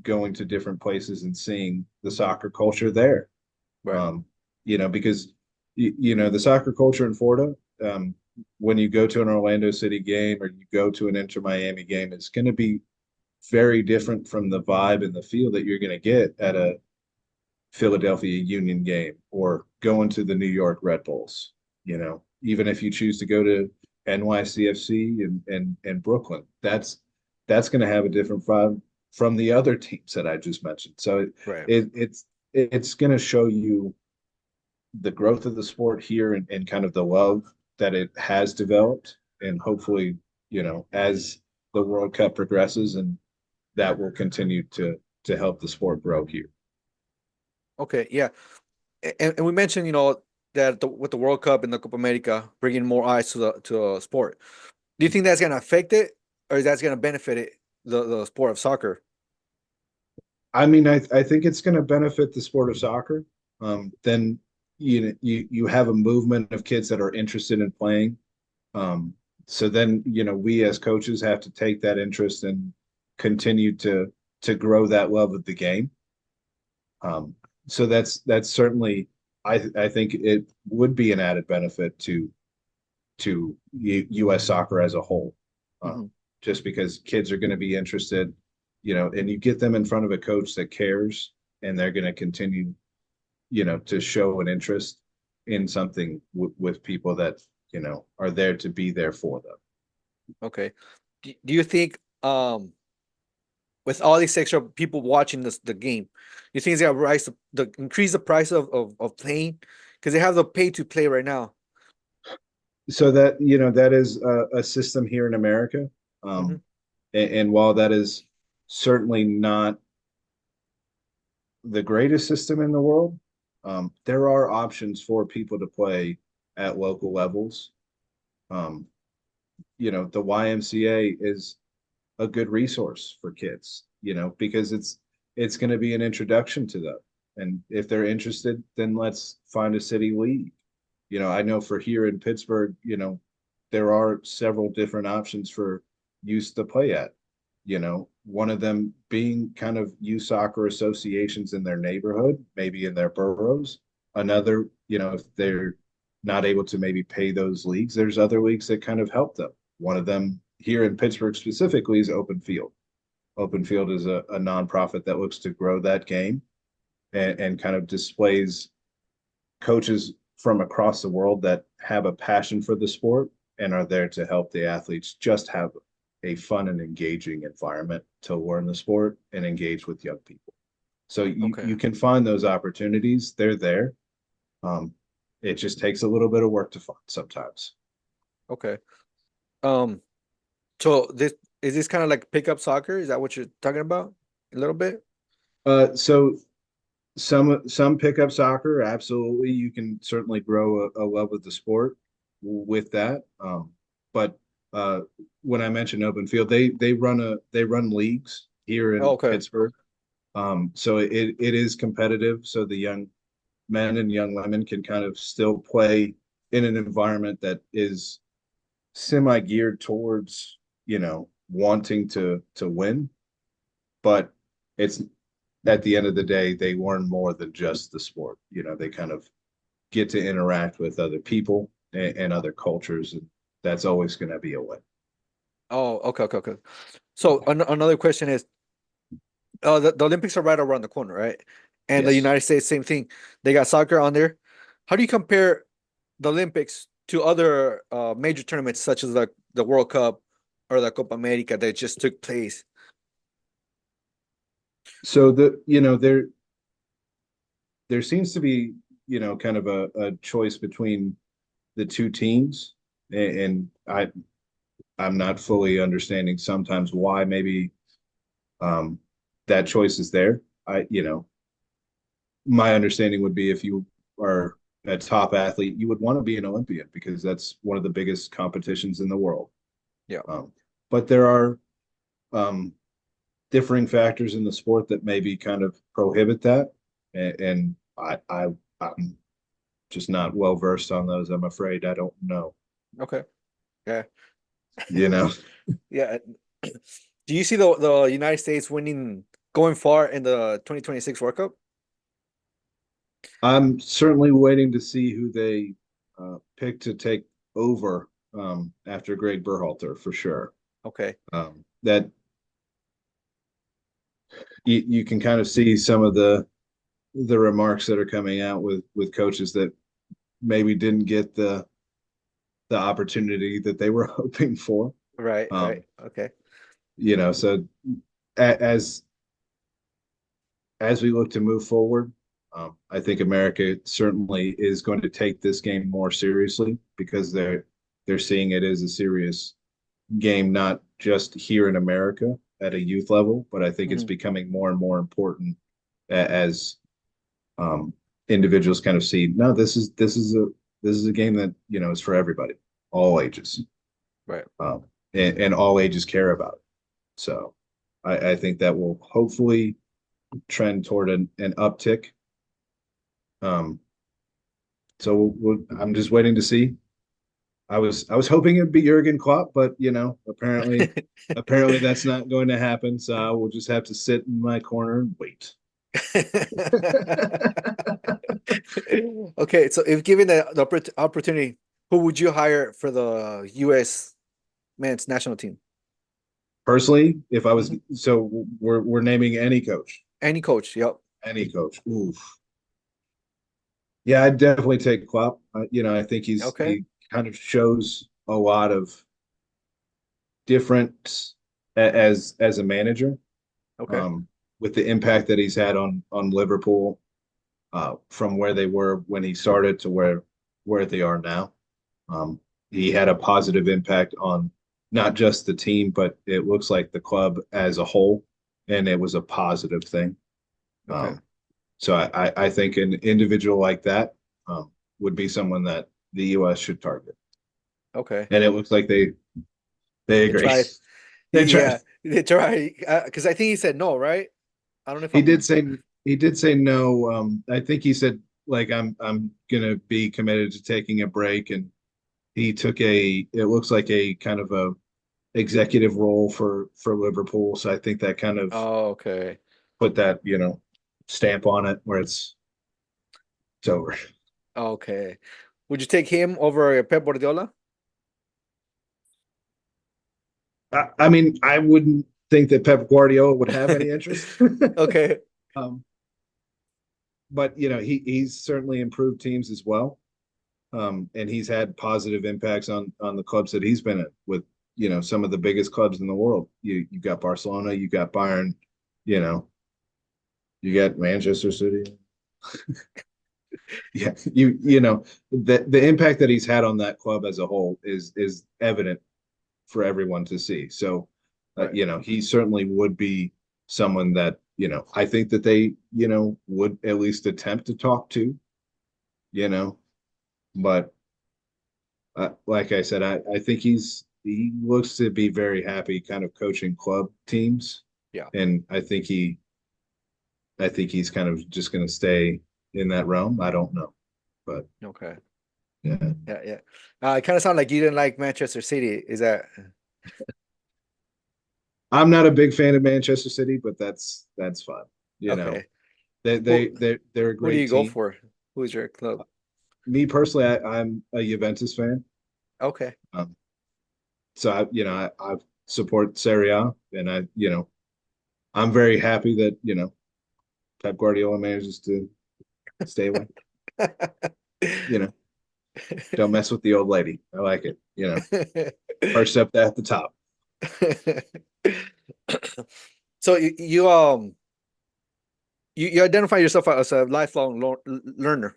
going to different places and seeing the soccer culture there. Right. Um, you know, because you know the soccer culture in Florida, when you go to an Orlando City game or you go to an Inter Miami game, it's going to be very different from the vibe and the feel that you're going to get at a Philadelphia Union game or going to the New York Red Bulls. You know, even if you choose to go to NYCFC and Brooklyn, that's going to have a different vibe from the other teams that I just mentioned. So Right. it's going to show you the growth of the sport here and kind of the love that it has developed, and hopefully, you know, as the World Cup progresses, and that will continue to help the sport grow here. Okay. Yeah. And we mentioned, that with the World Cup and the Copa America bringing more eyes to the sport. Do you think that's gonna affect it, or is that's gonna benefit it, the sport of soccer? I mean, I think it's going to benefit the sport of soccer. Then you have a movement of kids that are interested in playing. So then we as coaches have to take that interest and continue to grow that love of the game. So that's certainly I think it would be an added benefit to U.S. soccer as a whole, Mhm. just because kids are going to be interested, and you get them in front of a coach that cares, and they're going to continue, to show an interest in something with people that are there to be there for them. Okay. Do you think with all these extra people watching the game, you think it's gonna rise increase the price of playing? Because they have the pay to play right now. So that is a system here in America, Hmm. and while that is certainly not the greatest system in the world, there are options for people to play at local levels. Um, the YMCA is a good resource for kids, because it's going to be an introduction to them. And if they're interested, then let's find a city league. I know for here in Pittsburgh, there are several different options for youth to play at. One of them being kind of youth soccer associations in their neighborhood, maybe in their boroughs. Another, if they're not able to maybe pay those leagues, there's other leagues that kind of help them. One of them here in Pittsburgh specifically is Open Field. Open Field is a nonprofit that looks to grow that game and kind of displays coaches from across the world that have a passion for the sport and are there to help the athletes just have a fun and engaging environment to learn the sport and engage with young people. So Okay. you can find those opportunities. They're there. It just takes a little bit of work to find sometimes. Okay. Um. So this is this kind of like pickup soccer? Is that what you're talking about? A little bit. So some pickup soccer, absolutely. You can certainly grow a love of the sport with that. But when I mentioned Open Field, they run leagues here Oh, in okay. Pittsburgh. So it is competitive. So the young men and young women can kind of still play in an environment that is semi geared towards wanting to win, but it's at the end of the day, they learn more than just the sport. They kind of get to interact with other people and other cultures, and that's always going to be a win. Oh, okay, okay, okay. So another question is, the Olympics are right around the corner, right? And the Yes. United States, same thing. They got soccer on there. How do you compare the Olympics to other major tournaments such as the World Cup or the Copa America that just took place? So there seems to be kind of a choice between the two teams, and I'm not fully understanding sometimes why maybe that choice is there. My understanding would be if you are a top athlete, you would want to be an Olympian because that's one of the biggest competitions in the world. Yeah. Um, but there are differing factors in the sport that maybe kind of prohibit that, and I'm just not well versed on those. I'm afraid I don't know. Okay. Yeah. You know, Yeah. Do you see the United States winning, going far in the 2026 World Cup? I'm certainly waiting to see who they pick to take over after Greg Berhalter for sure. Okay. That you can kind of see some of the remarks that are coming out with coaches that maybe didn't get the opportunity that they were hoping for. Right. Right. Okay. You know, so as we look to move forward, I think America certainly is going to take this game more seriously because they're seeing it as a serious game, not just here in America at a youth level, but I think it's becoming more and more important as individuals kind of see, no, this is a game that, you know, is for everybody, all ages, Right. and all ages care about it. So I think that will hopefully trend toward an uptick. So I'm just waiting to see. I was hoping it'd be Jurgen Klopp, but you know, apparently that's not going to happen. So I will just have to sit in my corner and wait. Okay, so if given the opportunity, who would you hire for the U.S. men's national team? Personally, if I was so we're naming any coach. Any coach, yep. Any coach. Oof. Yeah, I'd definitely take Klopp. You know, I think he kind of shows a lot of different as a manager. Okay. With the impact that he's had on Liverpool, from where they were when he started to where they are now. He had a positive impact on not just the team, but it looks like the club as a whole, and it was a positive thing. Okay. So I think an individual like that would be someone that the U.S. should target. Okay. And it looks like they agree. Tried. They tried. Yeah, they tried. Because I think he said no, right? I don't know if He did say no. I think he said like I'm gonna be committed to taking a break, and he took it looks like a kind of a executive role for Liverpool. So I think that kind of okay. put that, you know, stamp on it where it's over. Okay. Would you take him over Pep Guardiola? I mean, I wouldn't think that Pep Guardiola would have any interest. Okay. But you know, he's certainly improved teams as well. And he's had positive impacts on the clubs that he's been at with, you know, some of the biggest clubs in the world. You got Barcelona, you got Bayern, you know, you got Manchester City. Yeah, you know, the impact that he's had on that club as a whole is evident for everyone to see. So, Right. you know, he certainly would be someone that, you know, I think that they, you know, would at least attempt to talk to, you know, but like I said, I think he looks to be very happy kind of coaching club teams. Yeah. And I think he's kind of just going to stay in that realm. I don't know, but Okay. yeah. Yeah. It kind of sounded like you didn't like Manchester City. Is that? I'm not a big fan of Manchester City, but that's fine. You know, Okay. they're a Who do great you go team. for? Who's your club? Me personally, I'm a Juventus fan. Okay. So I support Serie A, and you know, I'm very happy that, you know, Pep Guardiola manages to stay away. You know, don't mess with the old lady. I like it. You know, first up at the top. So you identify yourself as a lifelong learner.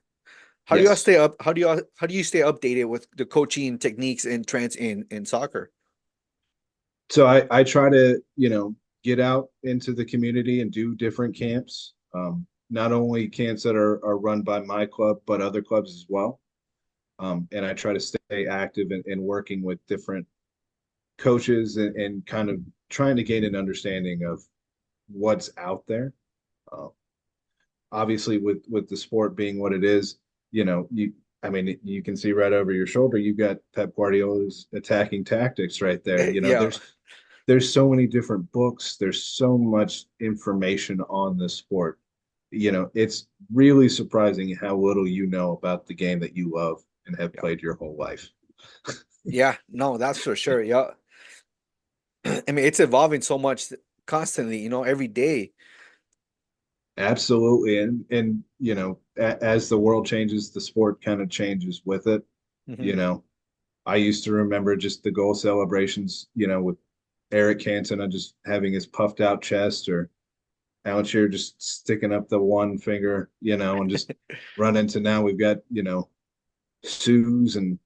How do you Yes. stay up? How do you stay updated with the coaching techniques and trends in soccer? So I try to, you know, get out into the community and do different camps. Not only camps that are run by my club, but other clubs as well. And I try to stay active in working with different coaches and kind of trying to gain an understanding of what's out there. Uh, Obviously, with the sport being what it is, I mean, you can see right over your shoulder, you've got Pep Guardiola's attacking tactics right there. Yeah. There's so many different books. There's so much information on the sport. It's really surprising how little you know about the game that you love and have Yeah. played your whole life. Yeah, no, that's for sure. Yeah. I mean, it's evolving so much constantly, every day. Absolutely. And as the world changes, the sport kind of changes with it. You Mhm. know, I used to remember just the goal celebrations, with Eric Cantona just having his puffed out chest, or Alan Shearer just sticking up the one finger, and just run into now we've got, Sues and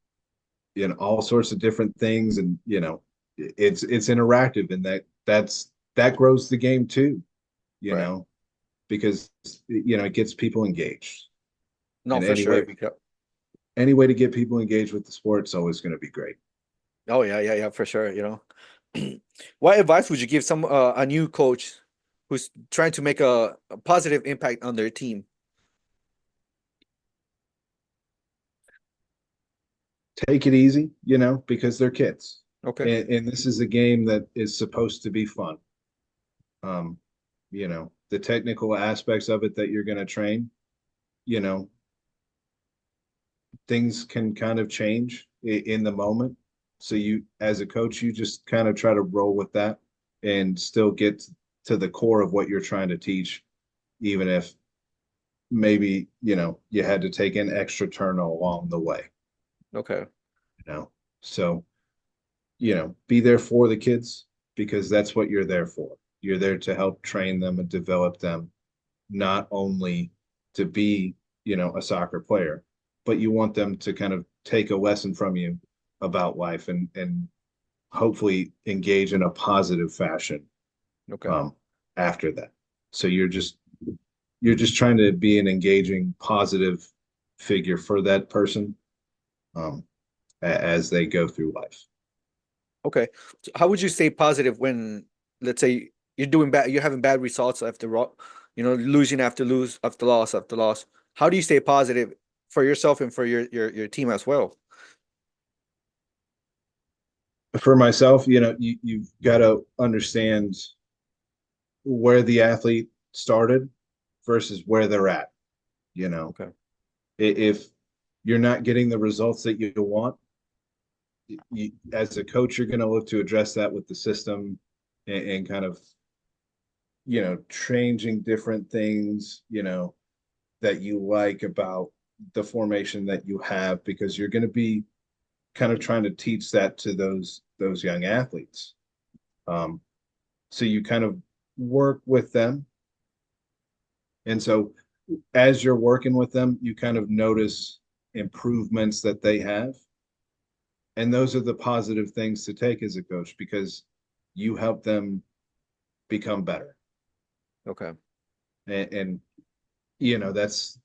all sorts of different things. And, it's interactive, and that grows the game too, you Right. know, because it gets people engaged. No, And for sure. Yeah. any way to get people engaged with the sport is always going to be great. Oh yeah, yeah, yeah, for sure. What advice would you give some a new coach who's trying to make a positive impact on their team? Take it easy, because they're kids. Okay. And this is a game that is supposed to be fun. Um, the technical aspects of it that you're going to train, you know, things can kind of change in the moment. So you, as a coach, you just kind of try to roll with that and still get to the core of what you're trying to teach, even if maybe, you had to take an extra turn along the way, Okay. you know. So, be there for the kids, because that's what you're there for. You're there to help train them and develop them, not only to be, a soccer player, but you want them to kind of take a lesson from you about life, and hopefully engage in a positive fashion Okay. um, after that. So you're just trying to be an engaging, positive figure for that person um, as they go through life. Okay. So how would you stay positive when, let's say, you're doing bad, you're having bad results after losing after loss after loss? How do you stay positive for yourself and for your team as well? For myself, you've got to understand where the athlete started versus where they're at. Okay. If you're not getting the results that you want, as a coach, you're going to look to address that with the system, and kind of, changing different things, that you like about the formation that you have, because you're going to be kind of trying to teach that to those young athletes. So you kind of work with them. And so as you're working with them, you kind of notice improvements that they have. And those are the positive things to take as a coach, because you help them become better. Okay. And that's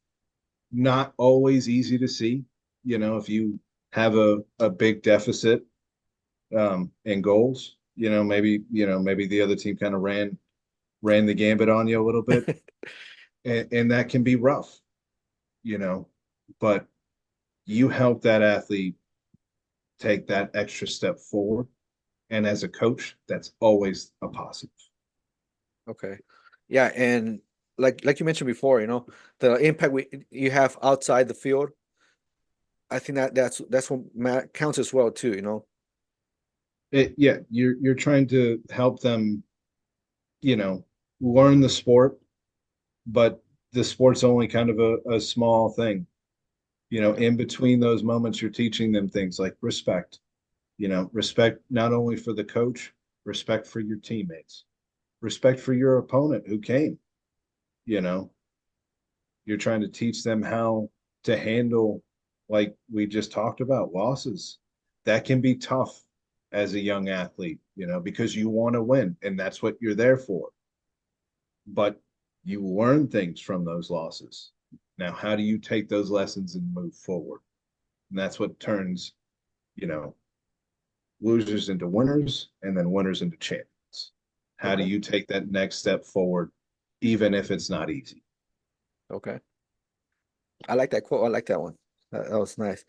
not always easy to see. If you have a big deficit in goals, maybe the other team kind of ran the gambit on you a little bit. And that can be rough, but you help that athlete take that extra step forward. And as a coach, that's always a positive. Okay. Yeah, and like you mentioned before, the impact you have outside the field. I think that's what counts as well too. Yeah, you're trying to help them, learn the sport, but the sport's only kind of a small thing. In between those moments, you're teaching them things like respect, respect not only for the coach, respect for your teammates, respect for your opponent who came. you know you're trying to teach them how to handle, like we just talked about, losses. That can be tough as a young athlete, because you want to win and that's what you're there for. But you learn things from those losses. Now, how do you take those lessons and move forward? And that's what turns, you know, losers into winners, and then winners into champions. How do Okay. you take that next step forward, even if it's not easy? Okay. I like that quote. I like that one. That was nice.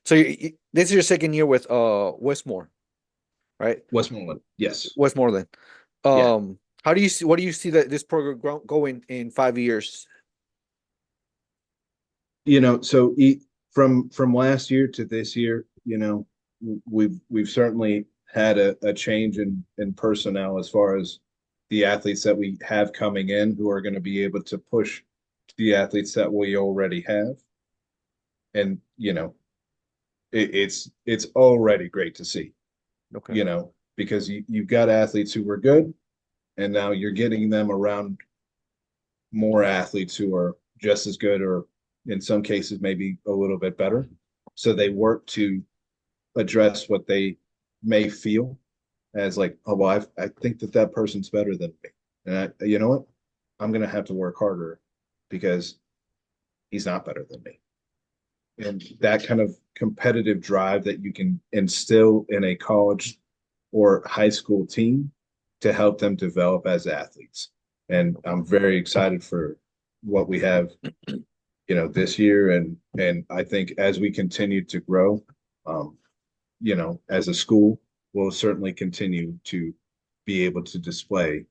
So this is your second year with Westmore, right? Westmoreland, yes. Westmoreland. Yeah. How do you see what do you see that this program going in 5 years? So from last year to this year, we've certainly had a change in personnel as far as the athletes that we have coming in who are going to be able to push the athletes that we already have. And it's already great to see, Okay. because you've got athletes who were good, and now you're getting them around more athletes who are just as good, or in some cases maybe a little bit better. So they work to address what they may feel as like, oh, well, I think that person's better than me. And you know what? I'm going to have to work harder because he's not better than me. And that kind of competitive drive that you can instill in a college or high school team to help them develop as athletes. And I'm very excited for what we have, this year. And I think as we continue to grow, as a school, we'll certainly continue to be able to display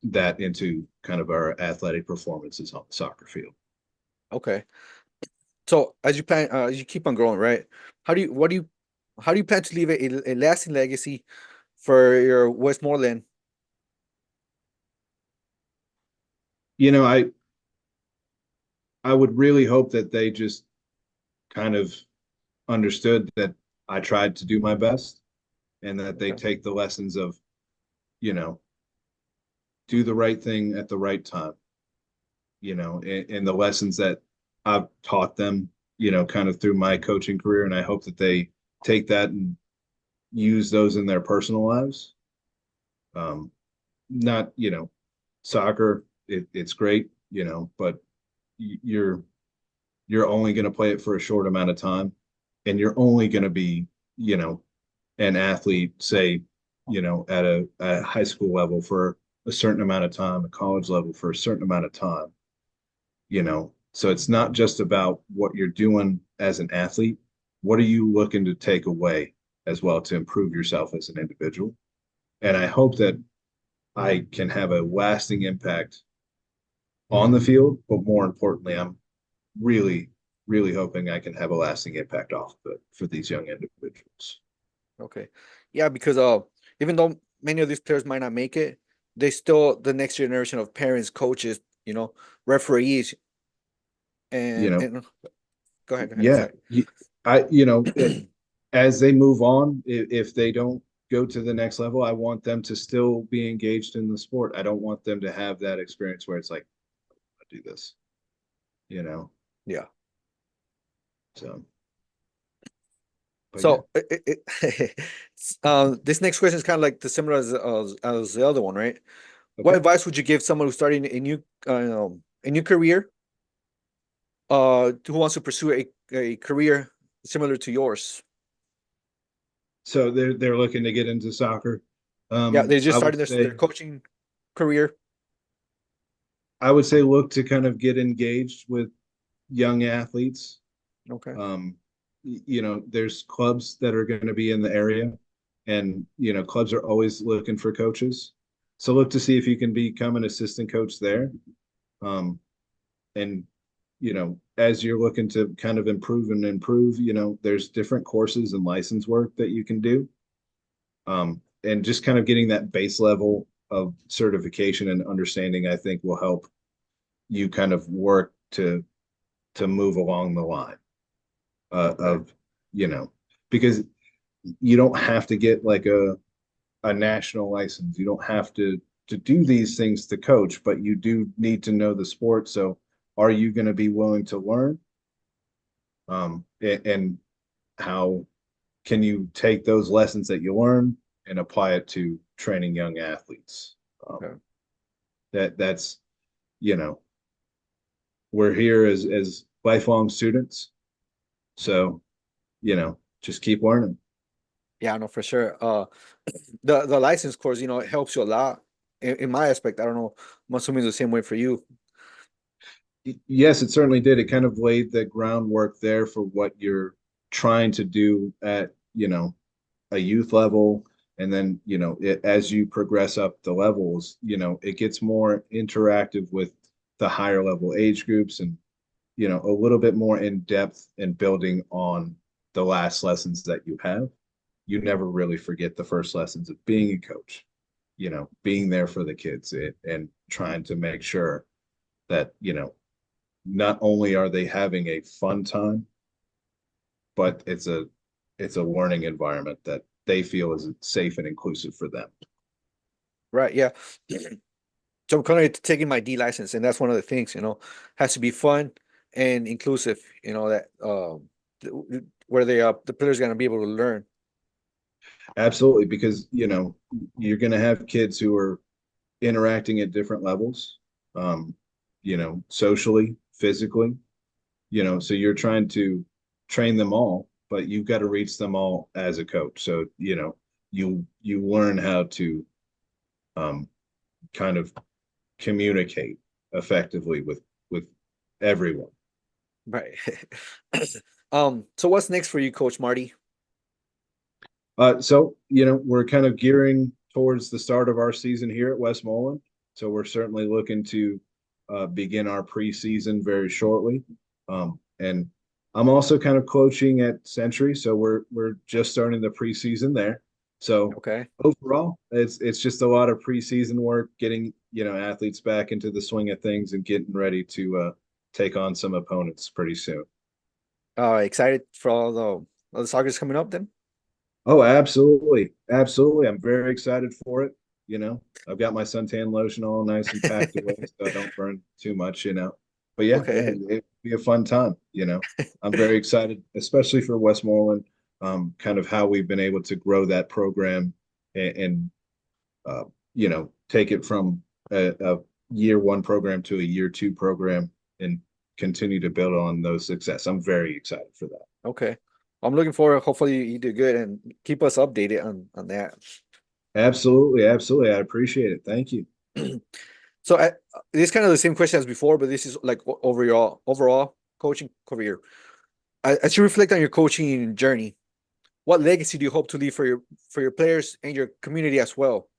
that into kind of our athletic performances on the soccer field. Okay. So as you keep on growing, right? How do you plan to leave a lasting legacy for your Westmoreland? I would really hope that they just kind of understood that I tried to do my best, and that they Okay. take the lessons of, do the right thing at the right time, and the lessons that I've taught them, kind of through my coaching career. And I hope that they take that and use those in their personal lives. Not, soccer, it's great, but you're only going to play it for a short amount of time, and you're only going to be, an athlete, say, at a high school level for a certain amount of time, a college level for a certain amount of time, So it's not just about what you're doing as an athlete. What are you looking to take away as well to improve yourself as an individual? And I hope that I can have a lasting impact on the field, but more importantly, I'm really, really hoping I can have a lasting impact off of it for these young individuals. Okay. Yeah, because even though many of these players might not make it, they still the next generation of parents, coaches, referees, You know, and go ahead. Go ahead. yeah, Sorry. as they move on, if they don't go to the next level, I want them to still be engaged in the sport. I don't want them to have that experience where it's like, I do this, Yeah. so. But So this next question is kind of like the similar as the other one, right? What Okay. advice would you give someone who's starting a new career, who wants to pursue a career similar to yours? So they're looking to get into soccer. Yeah, they just I would started their say coaching career. look to kind of get engaged with young athletes. Okay. There's clubs that are going to be in the area, and clubs are always looking for coaches. So look to see if you can become an assistant coach there. And as you're looking to kind of improve, there's different courses and license work that you can do. And just kind of getting that base level of certification and understanding, I think, will help you kind of work to move along the line of, because you don't have to get like a national license. You don't have to do these things to coach, but you do need to know the sport. So are you going to be willing to learn? And how can you take those lessons that you learn and apply it to training young athletes? Okay. That's, we're here as lifelong students. So, just keep learning. Yeah, no, for sure. The license course, it helps you a lot. In my aspect, I don't know. I'm assuming the same way for you. Yes, it certainly did. It kind of laid the groundwork there for what you're trying to do at, a youth level. And then, as you progress up the levels, it gets more interactive with the higher level age groups and, a little bit more in depth and building on the last lessons that you have. You never really forget the first lessons of being a coach, being there for the kids and trying to make sure that, not only are they having a fun time, but it's a learning environment that they feel is safe and inclusive for them. Right, yeah. So I'm currently taking my D license, and that's one of the things, has to be fun and inclusive, that where the players gonna be able to learn. Absolutely, because you're going to have kids who are interacting at different levels, socially, physically, so you're trying to train them all, but you've got to reach them all as a coach. So, you learn how to kind of communicate effectively with everyone. Right. So what's next for you, Coach Marty? So we're kind of gearing towards the start of our season here at Westmoreland. So we're certainly looking to begin our preseason very shortly. And I'm also kind of coaching at Century, so we're just starting the preseason there. So Okay. overall, it's just a lot of preseason work, getting athletes back into the swing of things and getting ready to take on some opponents pretty soon. Excited for all the soccer's coming up then? Oh, absolutely. Absolutely. I'm very excited for it. I've got my suntan lotion all nice and packed away so I don't burn too much. But yeah, Okay. it'd be a fun time. I'm very excited, especially for Westmoreland, kind of how we've been able to grow that program and take it from a year one program to a year two program and continue to build on those success. I'm very excited for that. Okay. I'm looking forward. Hopefully you do good and keep us updated on that. Absolutely. Absolutely. I appreciate it. Thank you. So this is kind of the same question as before, but this is like overall coaching career. As you reflect on your coaching journey, what legacy do you hope to leave for your players and your community as well?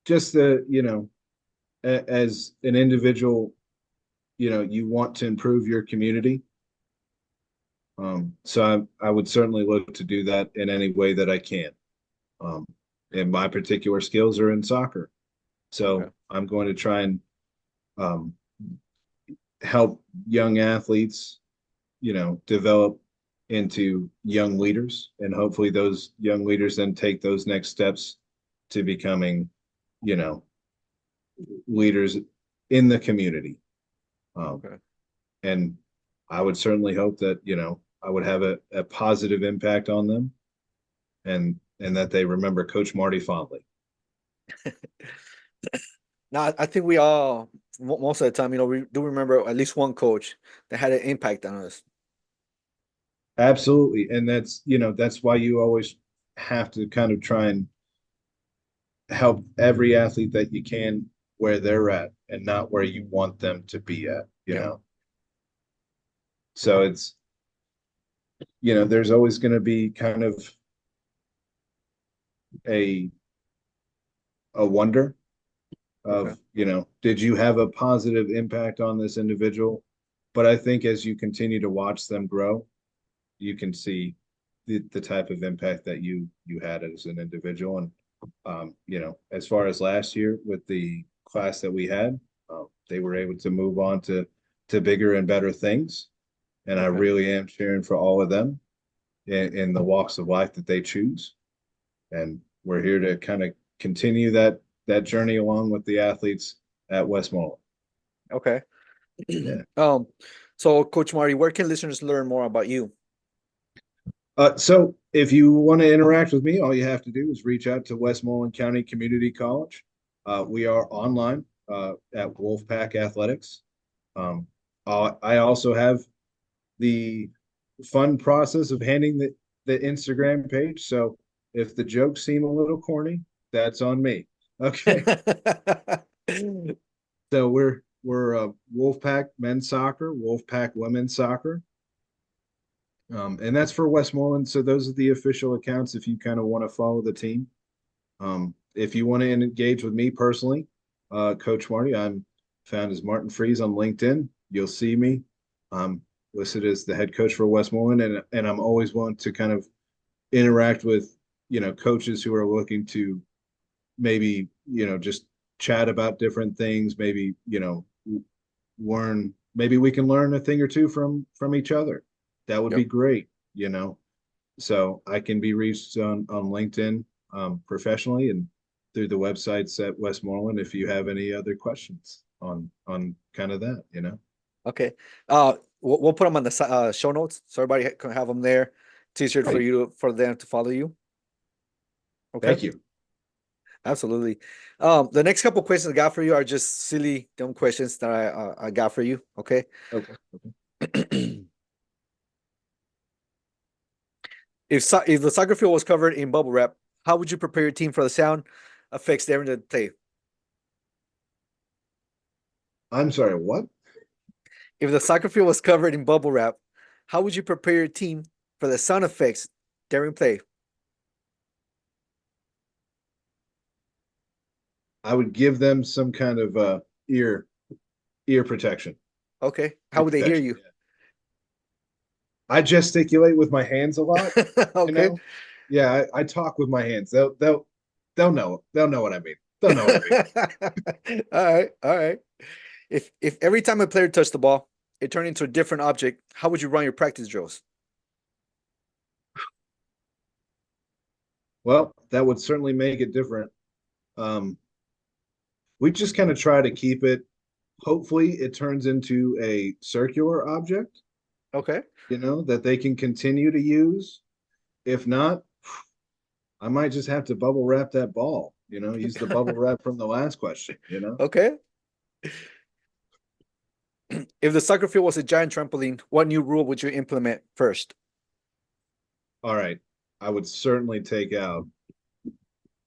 Just as an individual, you want to improve your community. So I would certainly look to do that in any way that I can. And my particular skills are in soccer. So Okay. I'm going to try and help young athletes, develop into young leaders. And hopefully those young leaders then take those next steps to becoming, leaders in the community. Okay. And I would certainly hope that, I would have a positive impact on them and that they remember Coach Marty fondly. Now, I think we all, most of the time, we do remember at least one coach that had an impact on us. Absolutely. And that's why you always have to kind of try and help every athlete that you can where they're at and not where you want them to be at, So there's always going to be kind of a wonder of, Okay. Did you have a positive impact on this individual? But I think as you continue to watch them grow, you can see the type of impact that you had as an individual. And as far as last year with the class that we had, they were able to move on to bigger and better things. And I Okay. really am cheering for all of them in the walks of life that they choose. And we're here to kind of continue that journey along with the athletes at Westmoreland. Okay. Yeah. So Coach Marty, where can listeners learn more about you? So if you want to interact with me, all you have to do is reach out to Westmoreland County Community College. We are online at Wolfpack Athletics. I also have the fun process of handling the Instagram page. So if the jokes seem a little corny, that's on me. Okay. So we're Wolfpack men's soccer, Wolfpack women's soccer. And that's for Westmoreland. So those are the official accounts if you kind of want to follow the team. If you want to engage with me personally, Coach Marty, I'm found as Martin Freese on LinkedIn. You'll see me. Listed as the head coach for Westmoreland, and I'm always willing to kind of interact with coaches who are looking to maybe just chat about different things, maybe learn, maybe we can learn a thing or two from each other. That would be great. So I can be reached on LinkedIn professionally and through the websites at Westmoreland if you have any other questions on kind of that. Okay. We'll put them on the show notes so everybody can have them there. It's easier for them to follow you. Okay. Thank you. Absolutely. The next couple questions I got for you are just silly, dumb questions that I got for you. Okay. Okay. If the soccer field was covered in bubble wrap, how would you prepare your team for the sound effects during the play? I'm sorry, what? If the soccer field was covered in bubble wrap, how would you prepare your team for the sound effects during play? I would give them some kind of ear protection. Okay. How would they hear you? I gesticulate with my hands a lot. Okay. Yeah, I talk with my hands. They'll know. They'll know what I mean. They'll know what I mean. All right. If every time a player touched the ball, it turned into a different object, how would you run your practice drills? Well, that would certainly make it different. We just kind of try to keep it. Hopefully, it turns into a circular object. Okay. That they can continue to use. If not, I might just have to bubble wrap that ball. Use the bubble wrap from the last question. Okay. If the soccer field was a giant trampoline, what new rule would you implement first? All right. I would certainly take out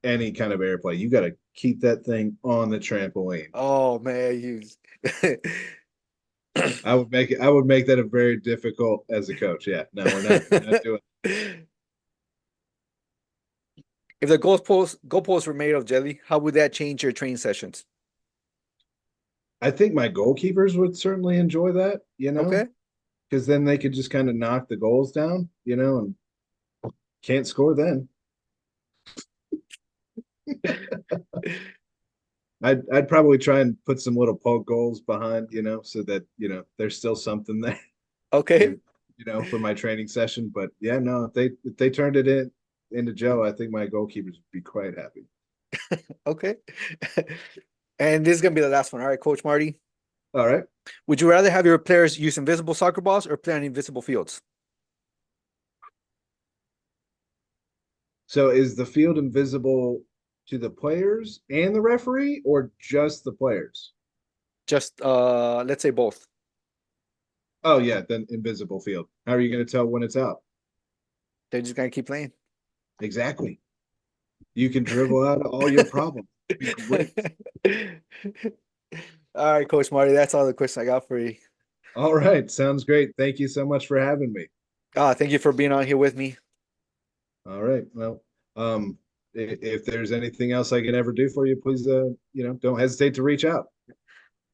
any kind of airplay. You got to keep that thing on the trampoline. Oh man, I would make that a very difficult as a coach. Yeah. No, we're not doing it. If the goalposts were made of jelly, how would that change your training sessions? I think my goalkeepers would certainly enjoy that, Okay. because then they could just kind of knock the goals down, and can't score then. I'd probably try and put some little poke goals behind, so that, there's still something there. Okay. For my training session. But yeah, no, if they turned it into Joe, I think my goalkeepers would be quite happy. Okay. And this is gonna be the last one. All right, Coach Marty. All right. Would you rather have your players use invisible soccer balls or play on invisible fields? So is the field invisible to the players and the referee, or just the players? Just let's say both. Oh yeah, then invisible field. How are you going to tell when it's out? They're just gonna keep playing. Exactly. You can dribble out all your problems. Great. All right, Coach Marty, that's all the questions I got for you. All right, sounds great. Thank you so much for having me. Thank you for being on here with me. All right. Well, if there's anything else I can ever do for you, please, don't hesitate to reach out.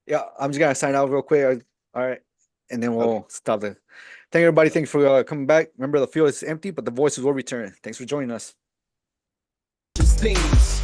Yeah, I'm just gonna sign out real quick. All right, and then we'll stop there. Thank you, everybody. Thank you for coming back. Remember, the field is empty, but the voices will return. Thanks for joining us. Things